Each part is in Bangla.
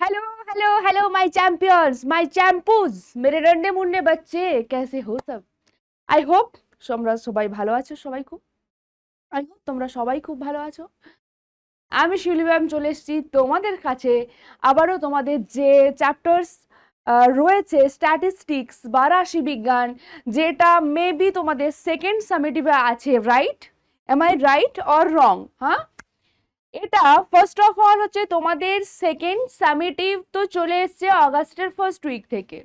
Hello hello hello my champions my चैम्पूज मेरे रंडे मुन्ने बच्चे कैसे हो सब। আই হোপ তোমরা সবাই ভালো আছো। তোমরা সবাই খুব ভালো আছো। আমি শিউলি ম্যাম চলে এসেছি তোমাদের কাছে আবারও তোমাদের যে চ্যাপ্টার্স রয়েছে স্ট্যাটিস্টিক্স বা রাশি বিজ্ঞান, যেটা মেবি তোমাদের সেকেন্ড সামেটিভে আছে, right? Am I right or wrong? হ্যাঁ, এটা ফার্স্ট অফ অল হচ্ছে তোমাদের সেকেন্ড সামেটিভ তো চলে এসছে অগাস্টের ফার্স্ট উইক থেকে।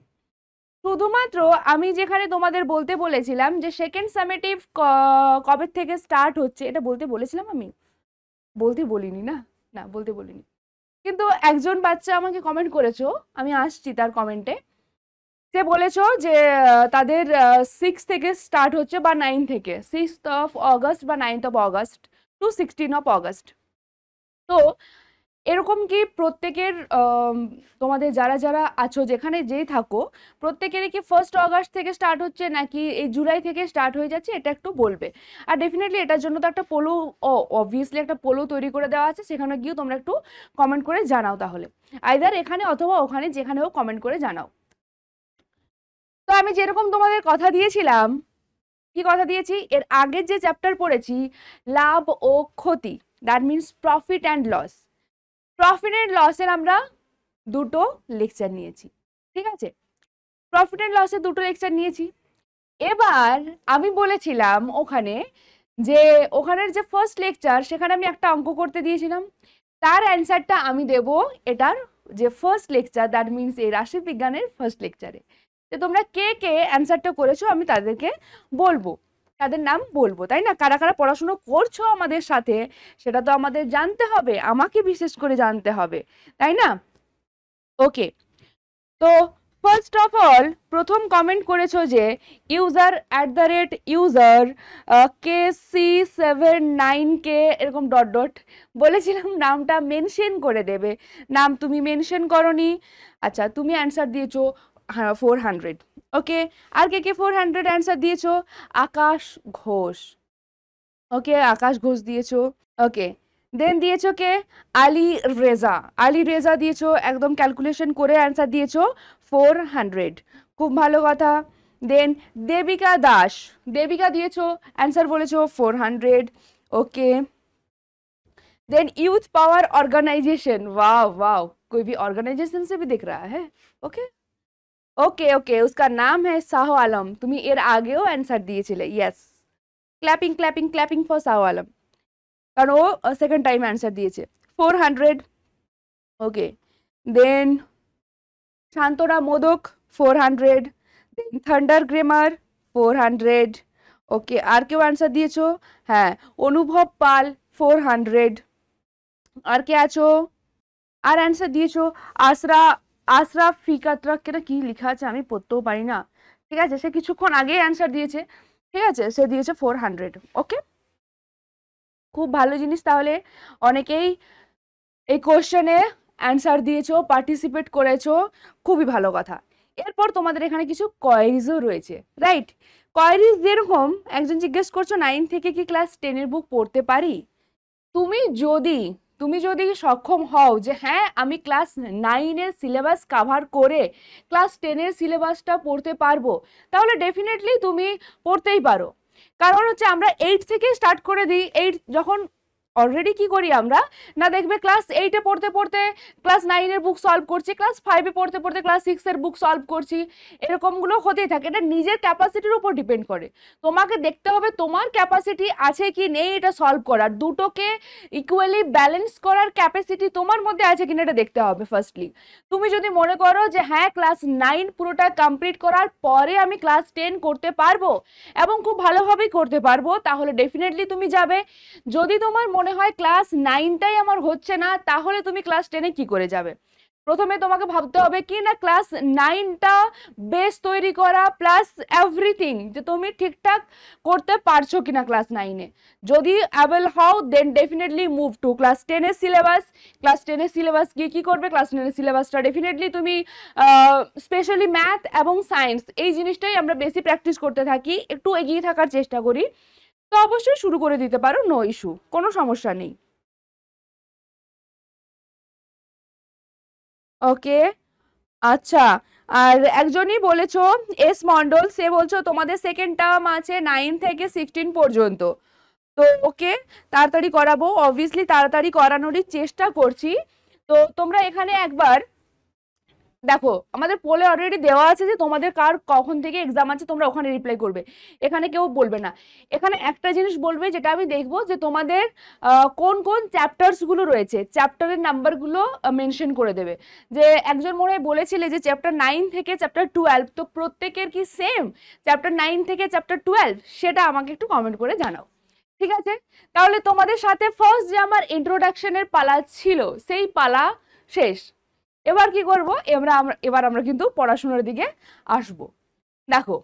শুধুমাত্র আমি যেখানে তোমাদের বলতে বলেছিলাম যে সেকেন্ড সামেটিভ কবে থেকে স্টার্ট হচ্ছে, এটা বলতে বলেছিলাম আমি? বলতে বলিনি না, না বলতে বলিনি। কিন্তু একজন বাচ্চা আমাকে কমেন্ট করেছো, আমি আসছি তার কমেন্টে। সে বলেছো যে তাদের 6 থেকে স্টার্ট হচ্ছে বা 9 থেকে, 6th অফ অগস্ট বা 9th of August to 16 of August. তো এরকম কি প্রত্যেকের তোমাদের যারা যারা আছো যেখানে যেই থাকো প্রত্যেকেরই কি 1 অগস্ট থেকে স্টার্ট হচ্ছে নাকি এই জুলাই থেকে স্টার্ট হয়ে যাচ্ছে, এটা একটু বলবে। আর ডেফিনেটলি এটার জন্য তো একটা পোলো, অবভিয়াসলি একটা পোলো তৈরি করে দেওয়া আছে, সেখানে গিয়েও তোমরা একটু কমেন্ট করে জানাও, তাহলে আইদার এখানে অথবা ওখানে যেখানে হোক কমেন্ট করে জানাও। তো আমি যেরকম তোমাদের কথা দিয়েছিলাম, কি কথা দিয়েছি, এর আগের যে চ্যাপ্টার পড়েছি লাভ ও ক্ষতি, that means profit and loss. Profit and লসের আমরা দুটো লেকচার নিয়েছি, ঠিক আছে? প্রফিট অ্যান্ড লসের দুটো লেকচার নিয়েছি। এবার আমি বলেছিলাম ওখানে যে ওখানের যে ফার্স্ট লেকচার সেখানে আমি একটা অঙ্ক করতে দিয়েছিলাম, তার অ্যান্সারটা আমি দেব এটার যে ফার্স্ট লেকচার, দ্যাট মিনস এই রাশি বিজ্ঞানের ফার্স্ট লেকচারে। তো তোমরা কে কে অ্যান্সারটা করেছো আমি তাদেরকে বলবো, তাদের নাম বলবো, তাই না? কারা কারা পড়াশুনো করছো আমাদের সাথে সেটা তো আমাদের জানতে হবে, আমাকে বিশেষ করে জানতে হবে, তাই না? ওকে, তো ফার্স্ট অফ অল প্রথম কমেন্ট করেছো যে user@user KC79K এরকম ডট ডট বলেছিলাম নামটা মেনশন করে দেবে, নাম তুমি মেনশন করনি। আচ্ছা, তুমি অ্যান্সার দিয়েছো 400। ওকে, আর কে কে 400 অ্যান্সার দিয়েছো? আকাশ ঘোষ। ওকে, আকাশ ঘোষ দিয়েছো। ওকে, দেন দিয়েছো কে? আলী রেজা। আলী রেজা দিয়েছো, একদম ক্যালকুলেশন করে অ্যান্সার দিয়েছো 400, খুব ভালো কথা। দেন দেবিকা দাস, দেবিকা দিয়েছো, অ্যান্সার বলেছো 400। Okay, then youth power organisation, वाह वाह, कोई भी ऑर्गेनाइजेशन से भी दिख रहा है। ओके ओके ओके, उसका नाम है शाह आलम, তুমি এর আগেও অ্যান্সার দিয়েছিলে, yes. Clapping clapping clapping for Shah Alam, কারণ ও সেকেন্ড টাইম অ্যান্সার দিয়েছে 400। ওকে, দেন শান্তরা মোদক 400, দেন থান্ডার গ্রেমার 400। ওকে, আর কেউ অ্যান্সার দিয়েছো? হ্যাঁ, অনুভব পাল 400। আর কে আছো? আর অ্যান্সার দিয়েছো? আসরা, আশরাফ ফিকাতরা, কেটা কি লেখা আছে আমি পড়তেও পারি না, ঠিক আছে, সে কিছুক্ষণ আগে অ্যান্সার দিয়েছে, ঠিক আছে, সে দিয়েছে 400। ওকে, খুব ভালো জিনিস, তাহলে অনেকেই এই কোশ্চেনে অ্যান্সার দিয়েছো, পার্টিসিপেট করেছো, খুবই ভালো কথা। এরপর তোমাদের এখানে কিছু কোয়েরিজও রয়েছে, রাইট? কোয়েরিজ যেরকম একজন জিজ্ঞেস করছো 9 থেকে কি ক্লাস 10 এর বুক পড়তে পারি। তুমি যদি তুমি যদি সক্ষম হও যে হ্যাঁ আমি ক্লাস 9 এর সিলেবাস কভার করে ক্লাস 10 এর সিলেবাসটা পড়তে পারবো, তাহলে ডেফিনেটলি তুমি পড়তেই পারো। কারণ হচ্ছে আমরা 8 থেকে স্টার্ট করে দিই, 8 যখন অলরেডি কি করি আমরা না, দেখবে ক্লাস 8 এ পড়তে পড়তে ক্লাস 9 এর বুক সলভ করছি, ক্লাস 5 এ পড়তে পড়তে ক্লাস 6 এর বুক সলভ করছি, এরকমগুলো হতেই থাকে। এটা নিজের ক্যাপাসিটির উপর ডিপেন্ড করে, তোমাকে দেখতে হবে তোমার ক্যাপাসিটি আছে কি নেই এটা সলভ করার, দুটোকে ইকুয়ালি ব্যালেন্স করার ক্যাপাসিটি তোমার মধ্যে আছে কিনা এটা দেখতে হবে ফার্স্টলি। তুমি যদি মনে করো যে হ্যাঁ ক্লাস 9 পুরোটা কমপ্লিট করার পরে আমি ক্লাস 10 করতে পারবো এবং খুব ভালোভাবেই করতে পারবো, তাহলে ডেফিনেটলি তুমি যাবে। যদি তোমার মনে হয় ক্লাস 9টাই আমার হচ্ছে না, তাহলে তুমি ক্লাস 10 কি করে যাবে? প্রথমে তোমাকে ভাবতে হবে কি না ক্লাস 9টা বেস তৈরি করা প্লাস এভরিথিং, যে তুমি ঠিকঠাক করতে পারছো কিনা ক্লাস 9 এ। যদি অ্যাবল হও then definitely move to class 10 এর সিলেবাস। ক্লাস 10 এর সিলেবাস গিয়ে কি করবে? ক্লাস 10 এর সিলেবাসটা ডেফিনেটলি তুমি স্পেশালি ম্যাথ এবং সায়েন্স এই জিনিসটাই আমরা বেশি প্র্যাকটিস করতে থাকি, একটু এগিয়ে থাকার চেষ্টা করি, তো অবশ্যই শুরু করে দিতে পারো, নো ইস্যু, কোনো সমস্যা নেই। ওকে, আচ্ছা। আর একজনই বলেছো এস মন্ডল, সে বলছো তোমাদের সেকেন্ড টার্ম আছে 9 থেকে 16 পর্যন্ত। তো ওকে, তাড়াতাড়ি করাবো, অবভিয়াসলি তাড়াতাড়ি করানোরই চেষ্টা করছি। তো তোমরা এখানে একবার দেখো, আমাদের পোলে অলরেডি দেওয়া আছে যে তোমাদের কার কখন থেকে এক্সাম আছে, তোমরা ওখানে রিপ্লাই করবে, এখানে কেউ বলবে না। এখানে একটা জিনিস বলবে যেটা আমি দেখবো, যে তোমাদের কোন কোন চ্যাপ্টার্স গুলো রয়েছে, চ্যাপ্টারের নাম্বার গুলো মেনশন করে দেবে। যে একজন মনে হয় বলেছিলে যে চ্যাপ্টার 9 থেকে চ্যাপ্টার 12, তো প্রত্যেকের কি সেম চ্যাপ্টার 9 থেকে চ্যাপ্টার 12, সেটা আমাকে একটু কমেন্ট করে জানাও, ঠিক আছে? তাহলে তোমাদের সাথে ফার্স্ট যে আমার ইন্ট্রোডাকশনের পালা ছিল, সেই পালা শেষ। এবার কি করব, এবার আমরা কিন্তু পড়াশোনার দিকে আসব। দেখো,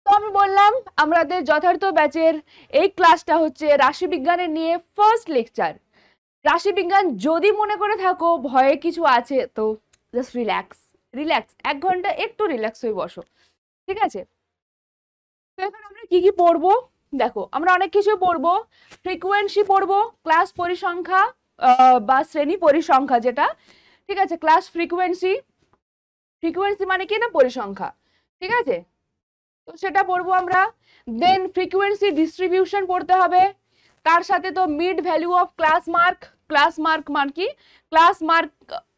তো আমি বললাম আমাদের যথার্থ ব্যাচের এই ক্লাসটা হচ্ছে রাশিবিজ্ঞানের নিয়ে ফার্স্ট লেকচার। রাশিবিজ্ঞান যদি মনে করে থাকো ভয়ে কিছু আছে, তো জাস্ট রিল্যাক্স, রিল্যাক্স, 1 ঘন্টা একটু রিল্যাক্স হয়ে বসো, ঠিক আছে? তো এখন আমরা কি কি পড়বো, দেখো আমরা অনেক কিছু পড়বো। ফ্রিকোয়েন্সি পড়বো, ক্লাস পরিসংখ্যা বা শ্রেণী পরিসংখ্যা যেটা, ঠিক আছে? ক্লাস ফ্রিকোয়েন্সি, ফ্রিকোয়েন্সি মানে কি না, পরিসংখ্যা, ঠিক আছে? তো সেটা পড়বো আমরা। দেন ফ্রিকোয়েন্সি ডিস্ট্রিবিউশন পড়তে হবে, তার সাথে তো mid value of class mark, class mark মান কি, ক্লাস মার্ক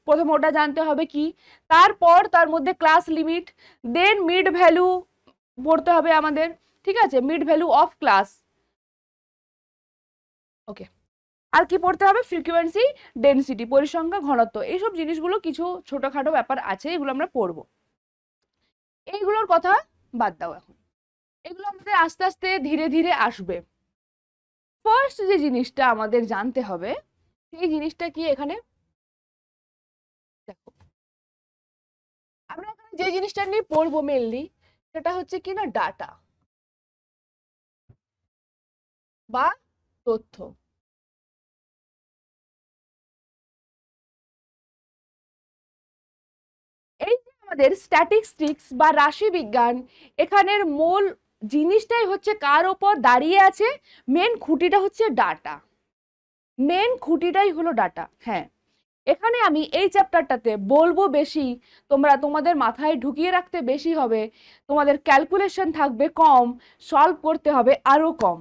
প্রথমে ওটা জানতে হবে কি, তারপর তার মধ্যে ক্লাস লিমিট, দেন মিড ভ্যালু পড়তে হবে আমাদের, ঠিক আছে? মিড ভ্যালু অফ ক্লাস, ওকে। আর কি পড়তে হবে, ফ্রিকোয়েন্সি ডেনসিটি, পরিসংখ্যা ঘনত্ব, এইসব জিনিসগুলো কিছু ছোটখাটো ব্যাপার আছে, এগুলো আমরা পড়বো। এইগুলোর কথা বাদ দাও এখন, এগুলো আমাদের আস্তে আস্তে ধীরে ধীরে আসবে। ফার্স্ট যে জিনিসটা আমাদের জানতে হবে, সেই জিনিসটা কি, এখানে দেখো, আমরা এখানে যে জিনিসটা নিয়ে পড়বো মেনলি, সেটা হচ্ছে কি না, ডাটা বা তথ্য। এই যে আমাদের স্ট্যাটিস্টিক্স বা রাশি বিজ্ঞান, এখানের মূল জিনিসটাই হচ্ছে কার ওপর দাঁড়িয়ে আছে, মেন খুঁটিটা হচ্ছে ডাটা, মেন খুঁটিটাই হলো ডাটা। হ্যাঁ, এখানে আমি এই চ্যাপ্টারটাতে বলবো বেশি, তোমরা তোমাদের মাথায় ঢুকিয়ে রাখতে বেশি হবে, তোমাদের ক্যালকুলেশন থাকবে কম, সলভ করতে হবে আরো কম।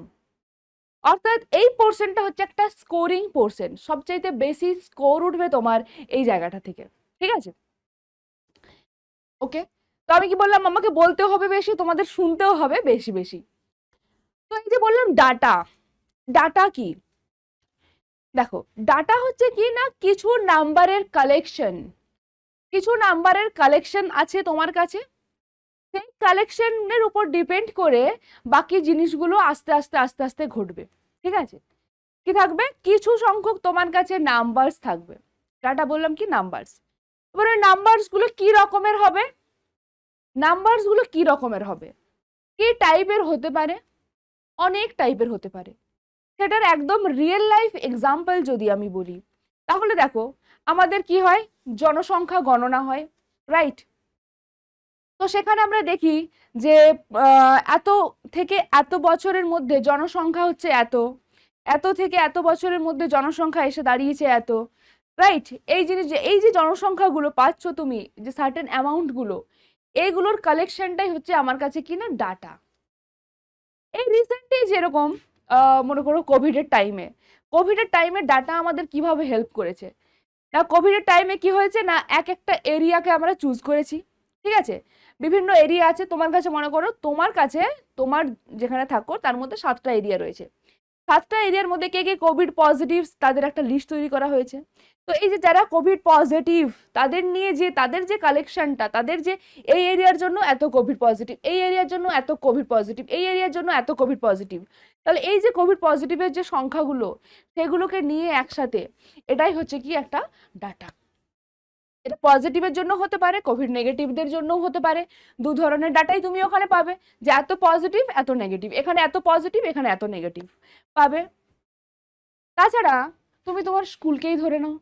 অর্থাৎ এই পোর্শনটা হচ্ছে একটা স্কোরিং পোর্শন, সবচাইতে বেশি স্কোর উঠবে তোমার এই জায়গাটা থেকে, ঠিক আছে? ওকে, তো আমি কি বললাম, আমাকে বলতেও হবে বেশি, তোমাদের শুনতেও হবে বেশি বেশি। তো এই যে বললাম ডাটা, ডাটা কি, দেখো ডাটা হচ্ছে কি না, কিছু নাম্বারের কালেকশন, কিছু নাম্বারের কালেকশন আছে তোমার কাছে, সেই কালেকশনের উপর ডিপেন্ড করে বাকি জিনিসগুলো আস্তে আস্তে আস্তে আস্তে ঘটবে, ঠিক আছে? কি থাকবে, কিছু সংখ্যক তোমার কাছে নাম্বারস থাকবে, ডাটা বললাম কি নাম্বারস। এবার ওই নাম্বারস গুলো কি রকমের হবে, নাম্বারস গুলো কি রকমের হবে, কি টাইপের হতে পারে, অনেক টাইপের হতে পারে। সেটার একদম রিয়েল লাইফ এক্সাম্পল যদি আমি বলি, তাহলে দেখো আমাদের কি হয়, জনসংখ্যা গণনা হয়, রাইট? তো সেখানে আমরা দেখি যে এত থেকে এত বছরের মধ্যে জনসংখ্যা হচ্ছে এত, এত থেকে এত বছরের মধ্যে জনসংখ্যা এসে দাঁড়িয়েছে এত, রাইট? এই জিনিস যে এই যে জনসংখ্যাগুলো পাচ্ছ তুমি, যে সার্টেন অ্যামাউন্ট গুলো, এইগুলোর কালেকশনটাই হচ্ছে আমার কাছে কিনা ডাটা। এই রিসেন্টলি যেরকম মনে করো কোভিডের টাইমে ডাটা আমাদের কিভাবে হেল্প করেছে না, কোভিডের টাইমে কি হয়েছে না, এক একটা এরিয়াকে আমরা চুজ করেছি, ঠিক আছে? বিভিন্ন এরিয়া আছে তোমার কাছে, মনে করো তোমার কাছে, তোমার যেখানে থাকো তার মধ্যে 7টা এরিয়া রয়েছে, 7টা এরিয়ার মধ্যে কে কে কোভিড পজিটিভ, তাদের একটা লিস্ট তৈরি করা হয়েছে। তো এই যে যারা কোভিড পজিটিভ, তাদের নিয়ে যে তাদের যে কালেকশনটা, তাদের যে এই এরিয়ার জন্য এত কোভিড পজিটিভ, এই এরিয়ার জন্য এত কোভিড পজিটিভ, এই এরিয়ার জন্য এত কোভিড পজিটিভ, তাহলে এই যে কোভিড পজিটিভের যে সংখ্যাগুলো, সেগুলোকে নিয়ে একসাথে, এটাই হচ্ছে কি একটা ডাটা। এটা পজিটিভের জন্য হতে পারে, কোভিড নেগেটিভদের জন্যও হতে পারে, দু ধরনের ডাটাই তুমি ওখানে পাবে, যে এত পজিটিভ এত নেগেটিভ, এখানে এত পজিটিভ এখানে এত নেগেটিভ পাবে। তাছাড়া তুমি তোমার স্কুলকেই ধরে নাও,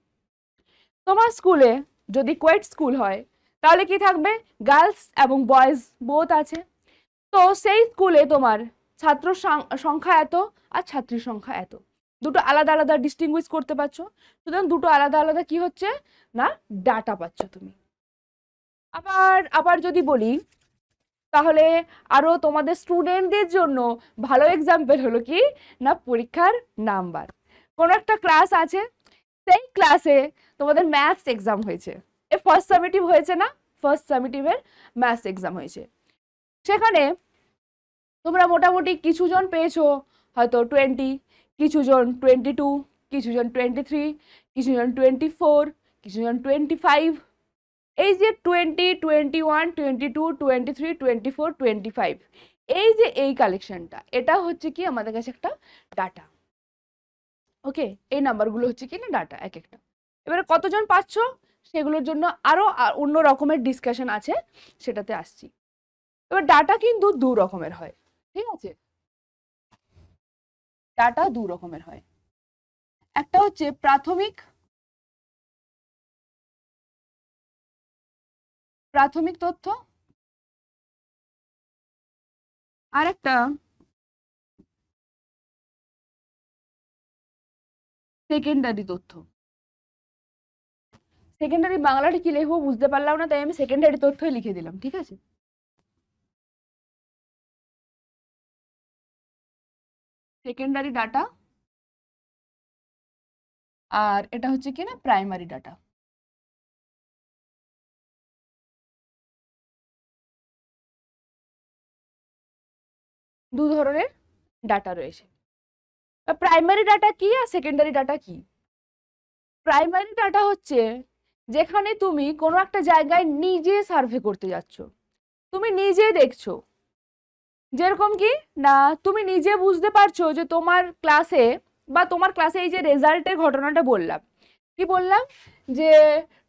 তোমার স্কুলে যদি কোয়েট স্কুল হয়, তাহলে কি থাকবে, গার্লস এবং বয়েজ বোথ আছে। তো সেই স্কুলে তোমার ছাত্র সংখ্যা এত আর ছাত্রীর সংখ্যা এত, দুটো আলাদা আলাদা ডিস্টিংগুইশ করতে পারছো, সুতরাং দুটো আলাদা আলাদা কি হচ্ছে না ডাটা পাচ্ছ তুমি। আবার আবার যদি বলি তাহলে আরো তোমাদের স্টুডেন্টদের জন্য ভালো এক্সাম্পল হলো কি না পরীক্ষার নাম্বার। কোন একটা ক্লাস আছে, সেই ক্লাসে তোমাদের ম্যাথস এক্সাম হয়েছে, এ ফার্স্ট সামেটিভ হয়েছে না, ফার্স্ট সামেটিভের ম্যাথস এক্সাম হয়েছে, সেখানে তোমরা মোটামুটি কিছু জন পেয়েছো হয়তো 20, কিছু জন 22, কিছু জন 23, কিছু জন 24, কিছু জন 25। এই যে 20, 21, 22, 23, 24, 25, এই যে এই কালেকশনটা, এটা হচ্ছে কি আমাদের কাছে একটা ডাটা। ওকে, এই নাম্বারগুলো হচ্ছে কি না ডাটা এক একটা। এবারে কতজন পাচ্ছ সেগুলোর জন্য আরো অন্য রকমের ডিসকাশন আছে, সেটাতে আসছি। এবার ডাটা কিন্তু দু রকমের হয়, ঠিক আছে, ডাটা দু রকমের হয়। একটা হচ্ছে প্রাথমিক প্রাথমিক তথ্য, আর একটা সেকেন্ডারি তথ্য। সেকেন্ডারি বাংলাটা কি লিখবো বুঝতে পারলাম না, তাই আমি সেকেন্ডারি তথ্যই লিখে দিলাম, ঠিক আছে। সেকেন্ডারি ডাটা, আর এটা হচ্ছে কি না প্রাইমারি ডাটা। দু ধরনের ডাটা রয়েছে। প্রাইমারি ডাটা কি আর সেকেন্ডারি ডাটা কি? প্রাইমারি ডাটা হচ্ছে যেখানে তুমি কোনো একটা জায়গায় নিজে সার্ভে করতে যাচ্ছ, তুমি নিজে দেখছো, যেরকম কি না তুমি নিজে বুঝতে পারছো যে তোমার ক্লাসে এই যে রেজাল্টের ঘটনাটা বললাম, কি বললাম যে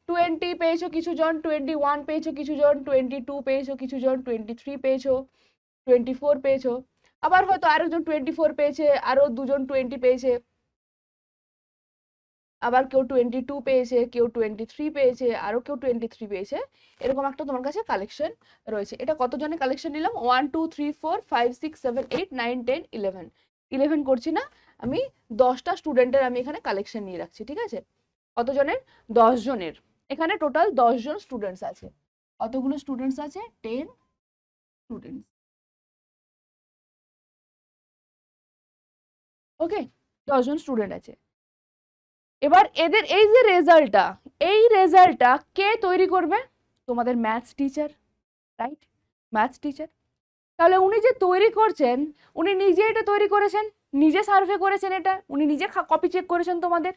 20 পেয়েছো কিছু জন, 21 পেয়েছো কিছু জন, 22 পেয়েছো কিছু জন, 23 পেয়েছো, 24 পেয়েছো, আবার হয়তো আরেকজন 24 পেয়েছে, আরো দুজন 20 পেয়েছে, আবার কেউ 22 পেয়েছে, কেউ 23 পেয়েছে, আরো কেউ 23 পেয়েছে, এরকম একটা তোমার কাছে কালেকশন রয়েছে। এটা কতজনের কালেকশন নিলাম? 1 2 3 4 5 6 7 8 9 10 11, 11 করছি না আমি, 10টা স্টুডেন্টের আমি এখানে কালেকশন নিয়ে রাখছি, ঠিক আছে। কতজনের? 10 জনের। এখানে টোটাল 10 জন স্টুডেন্টস আছে। কতগুলো স্টুডেন্টস আছে? 10 স্টুডেন্টস। ওকে, 10 জন স্টুডেন্ট আছে। এবার এদের এই যে রেজাল্টটা, এই রেজাল্টটা কে তৈরি করবে? তোমাদের maths teacher, right, maths teacher. তাহলে উনি যে তৈরি করছেন, উনি নিজে এটা তৈরি করেছেন, নিজে সার্ভে করেছেন, এটা উনি নিজে কপি চেক করেছেন, তোমাদের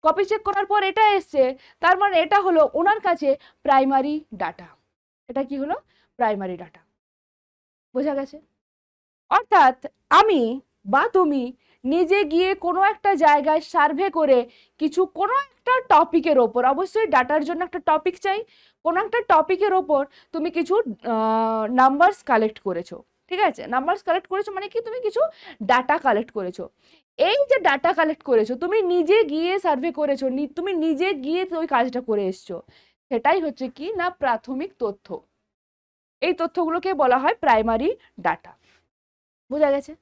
কপি চেক করার পর এটা এসছে, তার মানে এটা হলো ওনার কাছে প্রাইমারি ডাটা। এটা কি হলো? Primary data. বোঝা গেছে? অর্থাৎ আমি বা তুমি নিজে গিয়ে কোনো একটা জায়গায় সার্ভে করে কিছু কোনো একটা টপিকের ওপর, অবশ্যই ডাটার জন্য একটা টপিক চাই, কোনো একটা টপিকের ওপর তুমি কিছু নাম্বারস কালেক্ট করেছো, ঠিক আছে। নাম্বারস কালেক্ট করেছো মানে কি, তুমি কিছু ডাটা কালেক্ট করেছো। এই যে ডাটা কালেক্ট করেছো, তুমি নিজে গিয়ে সার্ভে করেছো, তুমি নিজে গিয়ে ওই কাজটা করে এসছো, সেটাই হচ্ছে কি না প্রাথমিক তথ্য। এই তথ্যগুলোকে বলা হয় প্রাইমারি ডাটা। বোঝা গেছে?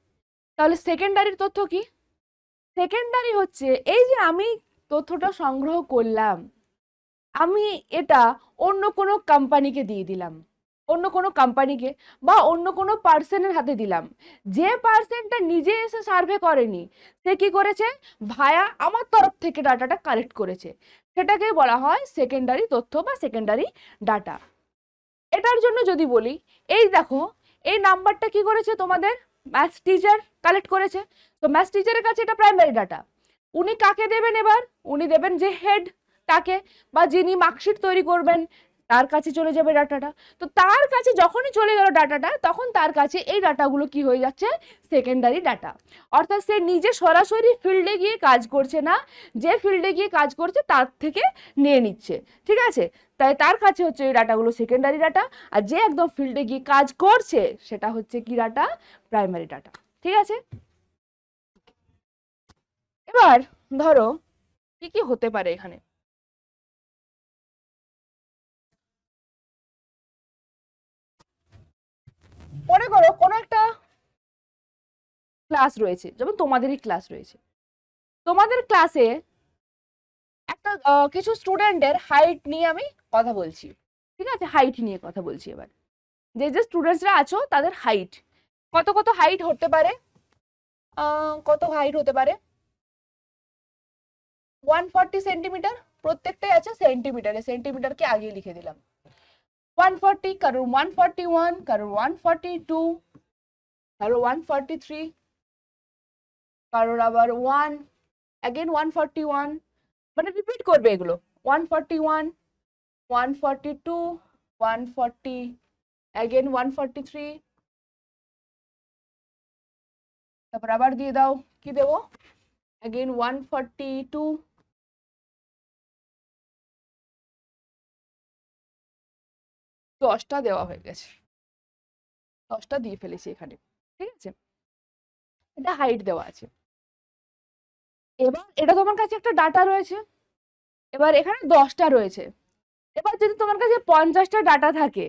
তাহলে সেকেন্ডারির তথ্য কি? সেকেন্ডারি হচ্ছে এই যে আমি তথ্যটা সংগ্রহ করলাম, আমি এটা অন্য কোনো কোম্পানিকে দিয়ে দিলাম, অন্য কোনো কোম্পানিকে বা অন্য কোনো পার্সনের হাতে দিলাম, যে পার্সনটা নিজে এসে সার্ভে করেনি, সে কি করেছে? ভায়া আমার তরফ থেকে ডাটাটা কালেক্ট করেছে, সেটাকে বলা হয় সেকেন্ডারি তথ্য বা সেকেন্ডারি ডাটা। এটার জন্য যদি বলি, এই দেখো এই নাম্বারটা কি করেছে তোমাদের ম্যাথস টিচার কালেক্ট করেছে, তো ম্যাথস টিচারের কাছে এটা প্রাইমারি ডাটা। উনি কাকে দেবেন? এবার উনি দেবেন যে হেড তাকে, বা যিনি মার্কশিট তৈরি করবেন তার কাছে চলে যাবে ডাটাটা। তো তার কাছে যখনই চলে গেল ডাটাটা, তখন তার কাছে এই ডাটাগুলো কি হয়ে যাচ্ছে? Secondary data. অর্থাৎ সে নিজে সরাসরি ফিল্ডে গিয়ে কাজ করছে না, যে ফিল্ডে গিয়ে কাজ করছে তার থেকে নিয়ে নিচ্ছে, ঠিক আছে। তাই তার কাছে হচ্ছে এই ডাটাগুলো সেকেন্ডারি ডাটা, আর যে একদম ফিল্ডে গিয়ে কাজ করছে সেটা হচ্ছে কি ডাটা? প্রাইমারি ডাটা, ঠিক আছে। এবার ধরো কি কি হতে পারে এখানে। মনে করো কোনো একটা ক্লাস রয়েছে, যেমন তোমাদেরই ক্লাস রয়েছে, তোমাদের ক্লাসে একটা কিছু স্টুডেন্টের হাইট নিয়ে আমি কথা বলছি, ঠিক আছে? হাইট নিয়ে কথা বলছি এবার। যে যে স্টুডেন্টসরা আছো তাদের হাইট কত কত হাইট হতে পারে, কত হাইট হতে পারে? 140 সেন্টিমিটার, প্রত্যেকটাই আছে সেন্টিমিটারে, সেন্টিমিটারকে আগে লিখে দিলাম। 140, কারোর 141, কারোর 142, কারোর 143, কারোর আবার 141, মানে রিপিট করবে এগুলো। 141, 142, 140, again 143, তারপর আবার দিয়ে দাও, কি দেবো? again 142, 10টা দেওয়া হয়ে গেছে, 10টা দিয়ে ফেলেছি এখানে, ঠিক আছে? এটা হাইট দেওয়া আছে। এবার এটা তোমার কাছে একটা ডাটা রয়েছে, এবার এখানে 10টা রয়েছে। এবার যদি তোমার কাছে 50টা ডাটা থাকে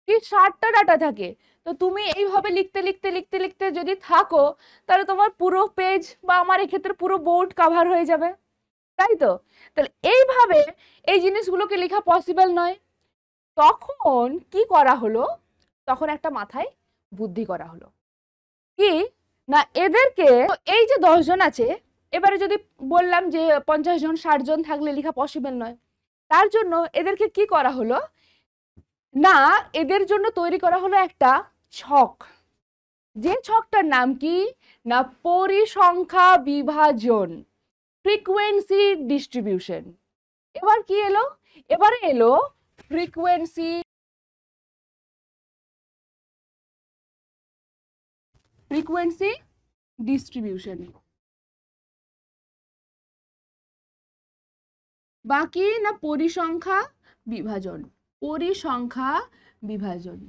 কি 60টা ডাটা থাকে, তো তুমি এইভাবে লিখতে লিখতে লিখতে লিখতে যদি থাকো, তাহলে তোমার পুরো পেজ বা আমার এক্ষেত্রে পুরো বোর্ড কভার হয়ে যাবে, তাই তো? তাহলে এইভাবে এই জিনিসগুলোকে লেখা পসিবল নয়। তখন কি করা হলো, তখন একটা মাথায় বুদ্ধি করা হলো, কি না এদেরকে, এই যে 10 জন আছে, এবারে যদি বললাম যে 50 জন 60 জন থাকলে লেখা পসিবল নয়, তার জন্য এদেরকে কি করা হলো না, এদের জন্য তৈরি করা হলো একটা ছক। যে ছকটার নাম কি না পরিসংখ্যা বিভাজন, ফ্রিকোয়েন্সি ডিস্ট্রিবিউশন। এবার কি এলো, এবারে এলো ফ্রিকোয়েন্সি ডিস্ট্রিবিউশন। বাকি না পরিসংখ্যা বিভাজন, পরিসংখ্যা বিভাজন।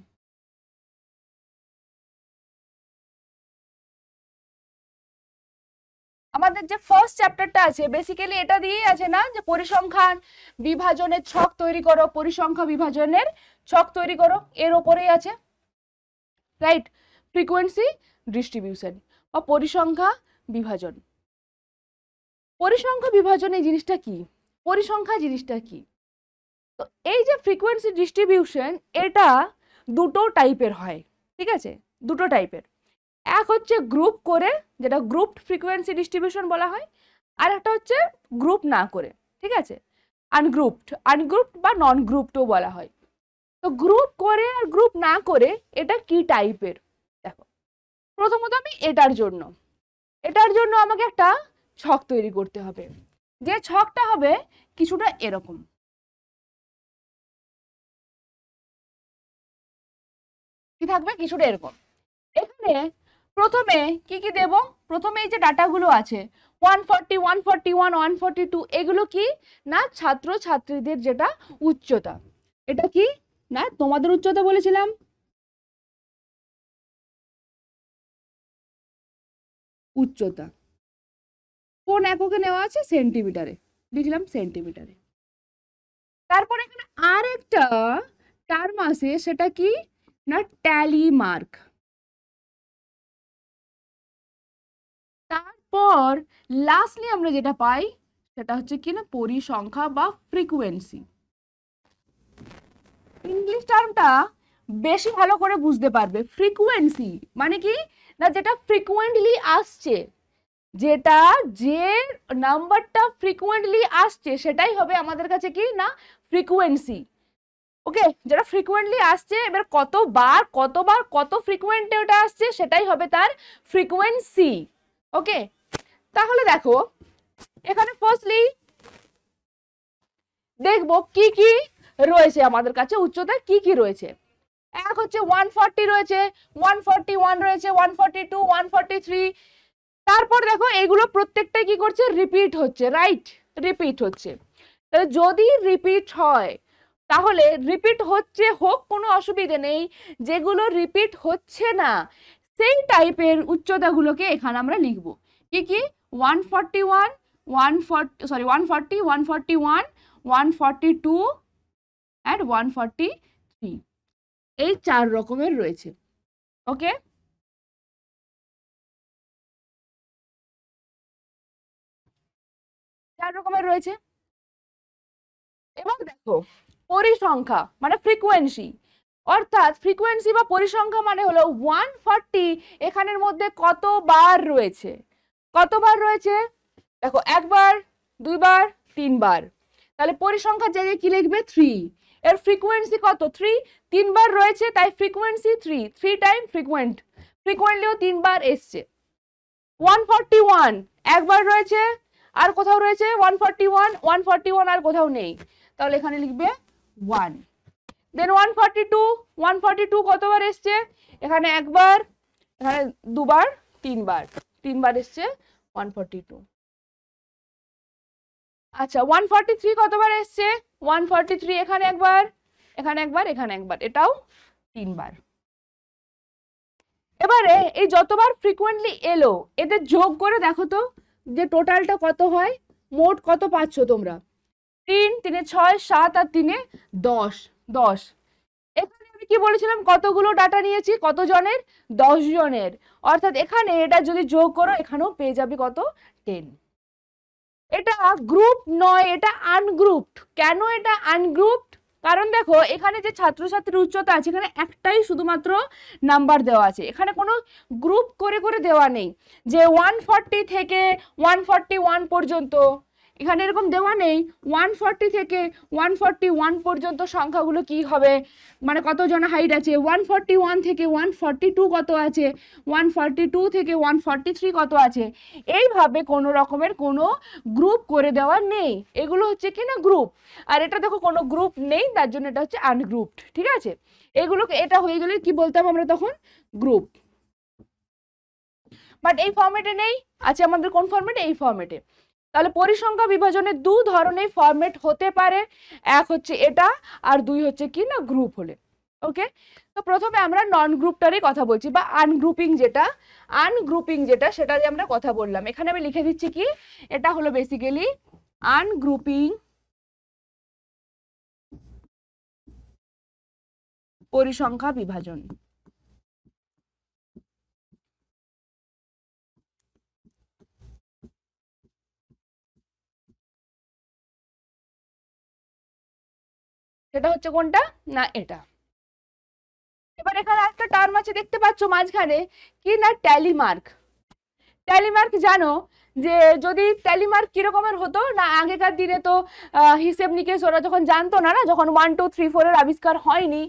আমাদের যে ফার্স্ট চ্যাপ্টারটা আছে বেসিক্যালি এটা দিয়েই আছে না, যে পরিসংখ্যান বিভাজনের ছক তৈরি করো, পরিসংখ্যা বিভাজনের ছক তৈরি করো, এর ওপরেই আছে, রাইট? ফ্রিকোয়েন্সি ডিস্ট্রিবিউশন বা পরিসংখ্যা বিভাজন। পরিসংখ্যা বিভাজন এই জিনিসটা কি, পরিসংখ্যা জিনিসটা কি? তো এই যে ফ্রিকোয়েন্সি ডিস্ট্রিবিউশন, এটা দুটো টাইপের হয়, ঠিক আছে? দুটো টাইপের। এক হচ্ছে গ্রুপ করে, যেটা গ্রুপড ফ্রিকোয়েন্সি ডিস্ট্রিবিউশন বলা হয়, আর একটা হচ্ছে গ্রুপ না করে, ঠিক আছে? আনগ্রুপড বা নন গ্রুপডও বলা হয়। তো গ্রুপ করে আর গ্রুপ না করে এটা কি টাইপের, দেখো। প্রথমত আমি এটার জন্য আমাকে একটা ছক তৈরি করতে হবে, যে ছকটা হবে কিছুটা এরকম, কি থাকবে কিছুটা এরকম। এখানে প্রথমে কি কি দেব, প্রথমে এই যে ডাটাগুলো আছে 140, 141, 142, এগুলো কি না ছাত্র ছাত্রীদের যেটা উচ্চতা। এটা কি না তোমাদের উচ্চতা বলেছিলাম, উচ্চতা কোন এককে নেওয়া আছে, সেন্টিমিটারে, লিখলাম সেন্টিমিটারে। তারপর এখানে আর একটা টার্ম আছে, সেটা কি না ট্যালি মার্ক। তারপর লাস্টলি আমরা যেটা পাই সেটা হচ্ছে কি না পরিসংখ্যা বা ফ্রিকোয়েন্সি। ইংলিশ টার্মটা বেশি ভালো করে বুঝতে পারবে। ফ্রিকোয়েন্সি মানে কি না যেটা ফ্রিকুয়েন্টলি আসছে, যেটা যে নাম্বারটা ফ্রিকুয়েন্টলি আসছে সেটাই হবে আমাদের কাছে কি না ফ্রিকোয়েন্সি। ওকে, যেটা ফ্রিকুয়েন্টলি আসছে, এবার কতবার কতবার কত ফ্রিকুয়েন্টে ওটা আসছে সেটাই হবে তার ফ্রিকোয়েন্সি। ওকে, তাহলে দেখো এখানে ফার্স্টলি দেখবো কি কি রয়েছে আমাদের কাছে, উচ্চতা কি কি রয়েছে। এক হচ্ছে 140 রয়েছে, 141 রয়েছে, 142, 143। তারপর দেখো এগুলো প্রত্যেকটাই কি করছে, রিপিট হচ্ছে, রাইট? রিপিট হচ্ছে। তাহলে যদি রিপিট হয়, তাহলে রিপিট হচ্ছে হোক, কোনো অসুবিধে নেই। যেগুলো রিপিট হচ্ছে না সেই টাইপের উচ্চতাগুলোকে এখানে আমরা লিখবো। কি কি 141, 140, 141, 142 and 143, এই 4 রকমের রয়েছে। ওকে, 4 রকমের রয়েছে। এবার দেখো পরিসংখ্যা মানে ফ্রিকোয়েন্সি, অর্থাৎ ফ্রিকোয়েন্সি বা পরিসংখ্যা মানে হলো 140 এখানের মধ্যে কতবার রয়েছে, কতবার রয়েছে দেখো, একবার, দুইবার, তিনবার, তাহলে পরিসংখ্যার জায়গায় কি লিখবে 3, এর ফ্রিকোয়েন্সি কত 3, তিনবার রয়েছে তাই ফ্রিকোয়েন্সি 3, 3 টাইম ফ্রিকোয়েন্ট, ফ্রিকোয়েন্টলিও তিনবার এসছে। 141 একবার রয়েছে, আর কোথাও রয়েছে 141, 141 আর কোথাও নেই, তাহলে এখানে লিখবে 1। দেন 142, 142 কতবার এসছে, এখানে একবার, এখানে দুবার, তিনবার, তিনবার এসছে 142। আচ্ছা 143 কতবার এসছে, 143 এখানে একবার, এখানে একবার, এখানে একবার, এটাও তিনবার। এবারে এই যতবার ফ্রিকোয়েন্টলি এলো এদের যোগ করে দেখো তো যে টোটালটা কত হয়, মোট কত পাচ্ছ তোমরা, 3, 3 6, 7 আর 3 10, 10। এখানে আমি কি বলেছিলাম কতগুলো ডাটা নিয়েছি, কত জনের, 10 জনের, অর্থাৎ এখানে এটা যদি যোগ করো এখানেও পেয়ে যাবে কত, 10। এটা গ্রুপ নয়, এটা আনগ্রুপড। কেন এটা আনগ্রুপড, কারণ দেখো এখানে যে ছাত্রছাত্রীর উচ্চতা আছে এখানে একটাই শুধুমাত্র নাম্বার দেওয়া আছে, এখানে কোনো গ্রুপ করে করে দেওয়া নেই যে 140 থেকে 141 পর্যন্ত, এখানে এরকম দেওয়া নেই 140 থেকে 141 পর্যন্ত সংখ্যাগুলো কি হবে, মানে কতজন হাইট আছে, 141 থেকে 142 কত আছে, 142 থেকে 143 কত আছে, এইভাবে কোনো রকমের কোনো গ্রুপ করে দেওয়া নেই, এগুলো হচ্ছে কি না গ্রুপ। আর এটা দেখো কোনো গ্রুপ নেই তার জন্য এটা হচ্ছে আনগ্রুপড, ঠিক আছে, এগুলোকে এটা হয়ে গেলে কি বলতাম আমরা তখন, গ্রুপ। বাট এই ফরম্যাটে নেই, আছে আমাদের কোন ফরম্যাটে, এই ফরম্যাটে। তাহলে পরিসংখ্যা বিভাজনের দু ধরনের ফরম্যাট হতে পারে, এক হচ্ছে এটা আর দুই হচ্ছে কি না গ্রুপ হলে। ওকে, তো প্রথমে আমরা নন গ্রুপটারই কথা বলছি বা আনগ্রুপিং যেটা, আনগ্রুপিং যেটা সেটা দিয়ে আমরা কথা বললাম। এখানে আমি লিখে দিচ্ছি কি, এটা হলো বেসিক্যালি আনগ্রুপিং পরিসংখ্যা বিভাজন। সেটা হচ্ছে কোনটা না এটা। এবার এখানে একটা টার্ম আছে দেখতে পাচ্ছ মাঝখানে কি না, ট্যালিমার্ক। ট্যালিমার্ক জানো যে যদি ট্যালিমার্ক কিরকমের হতো না, আগেকার দিনে তো হিসেব নিকেশ ওরা যখন জানতো না, যখন 1 2 3 4 এর আবিষ্কার হয়নি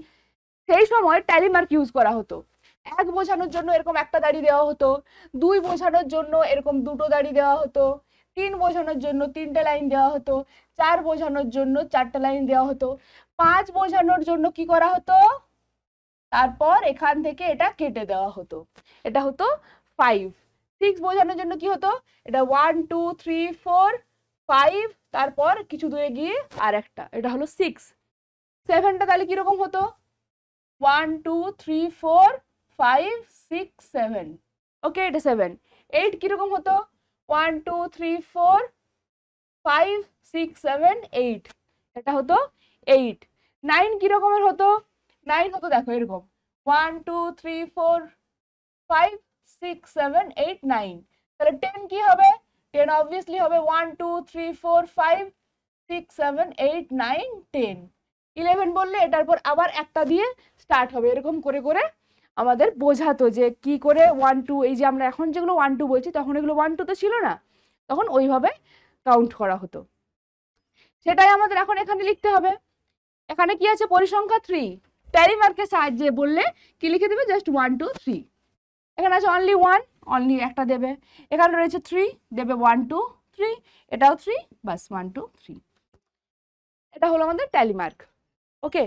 সেই সময় ট্যালিমার্ক ইউজ করা হতো। 1 বোঝানোর জন্য এরকম একটা দাড়ি দেওয়া হতো, 2 বোঝানোর জন্য এরকম দুটো দাড়ি দেওয়া হতো, 3 বোঝানোর জন্য 3টে লাইন দেওয়া হতো, 4 বোঝানোর জন্য 4টে লাইন দেওয়া হতো, 5 বোঝানোর জন্য কি করা হতো, তারপর এখান থেকে এটা কেটে দেওয়া হতো, এটা হতো 5। 6 বোঝানোর জন্য কি হতো, এটা 1 2 3 4 5, তারপর কিছু দূরে গিয়ে আর একটা, এটা হলো 6। 7টা তাহলে কিরকম হতো, 1 2 3 4 5 6 7, ওকে এটা 7। 8 কিরকম হতো, 1 2 3 4 5 6 7 8, এটা হতো 8। 9 কিরকমের হতো, 9 হতো দেখো এরকম 1 2 3 4 5 6 7 8 9। তাহলে 10 কি হবে, 10 অবভিয়াসলি হবে 1 2 3 4 5 6 7 8 9 10। 11 বললে এটার পর আবার একটা দিয়ে স্টার্ট হবে, এরকম করে করে আমাদের বোঝাতো যে কি করে 1 2, এই যে আমরা এখন যেগুলো 1 2 বলছি তখন এগুলো 1 2 তো ছিল না, তখন ওইভাবে কাউন্ট করা হতো, সেটাই আমাদের এখন এখানে লিখতে হবে। এখানে কি আছে, পরিসংখ্যা 3, ট্যালিমার্কের সাহায্যে বললে কি লিখে দেবে, জাস্ট 1 2 3। এখানে আছে অনলি 1, অনলি একটা দেবে, এখানে রয়েছে 3 দেবে 1 2 3, এটাও 3, বাস 1 2 3, এটা হলো আমাদের ট্যালিমার্ক। ওকে,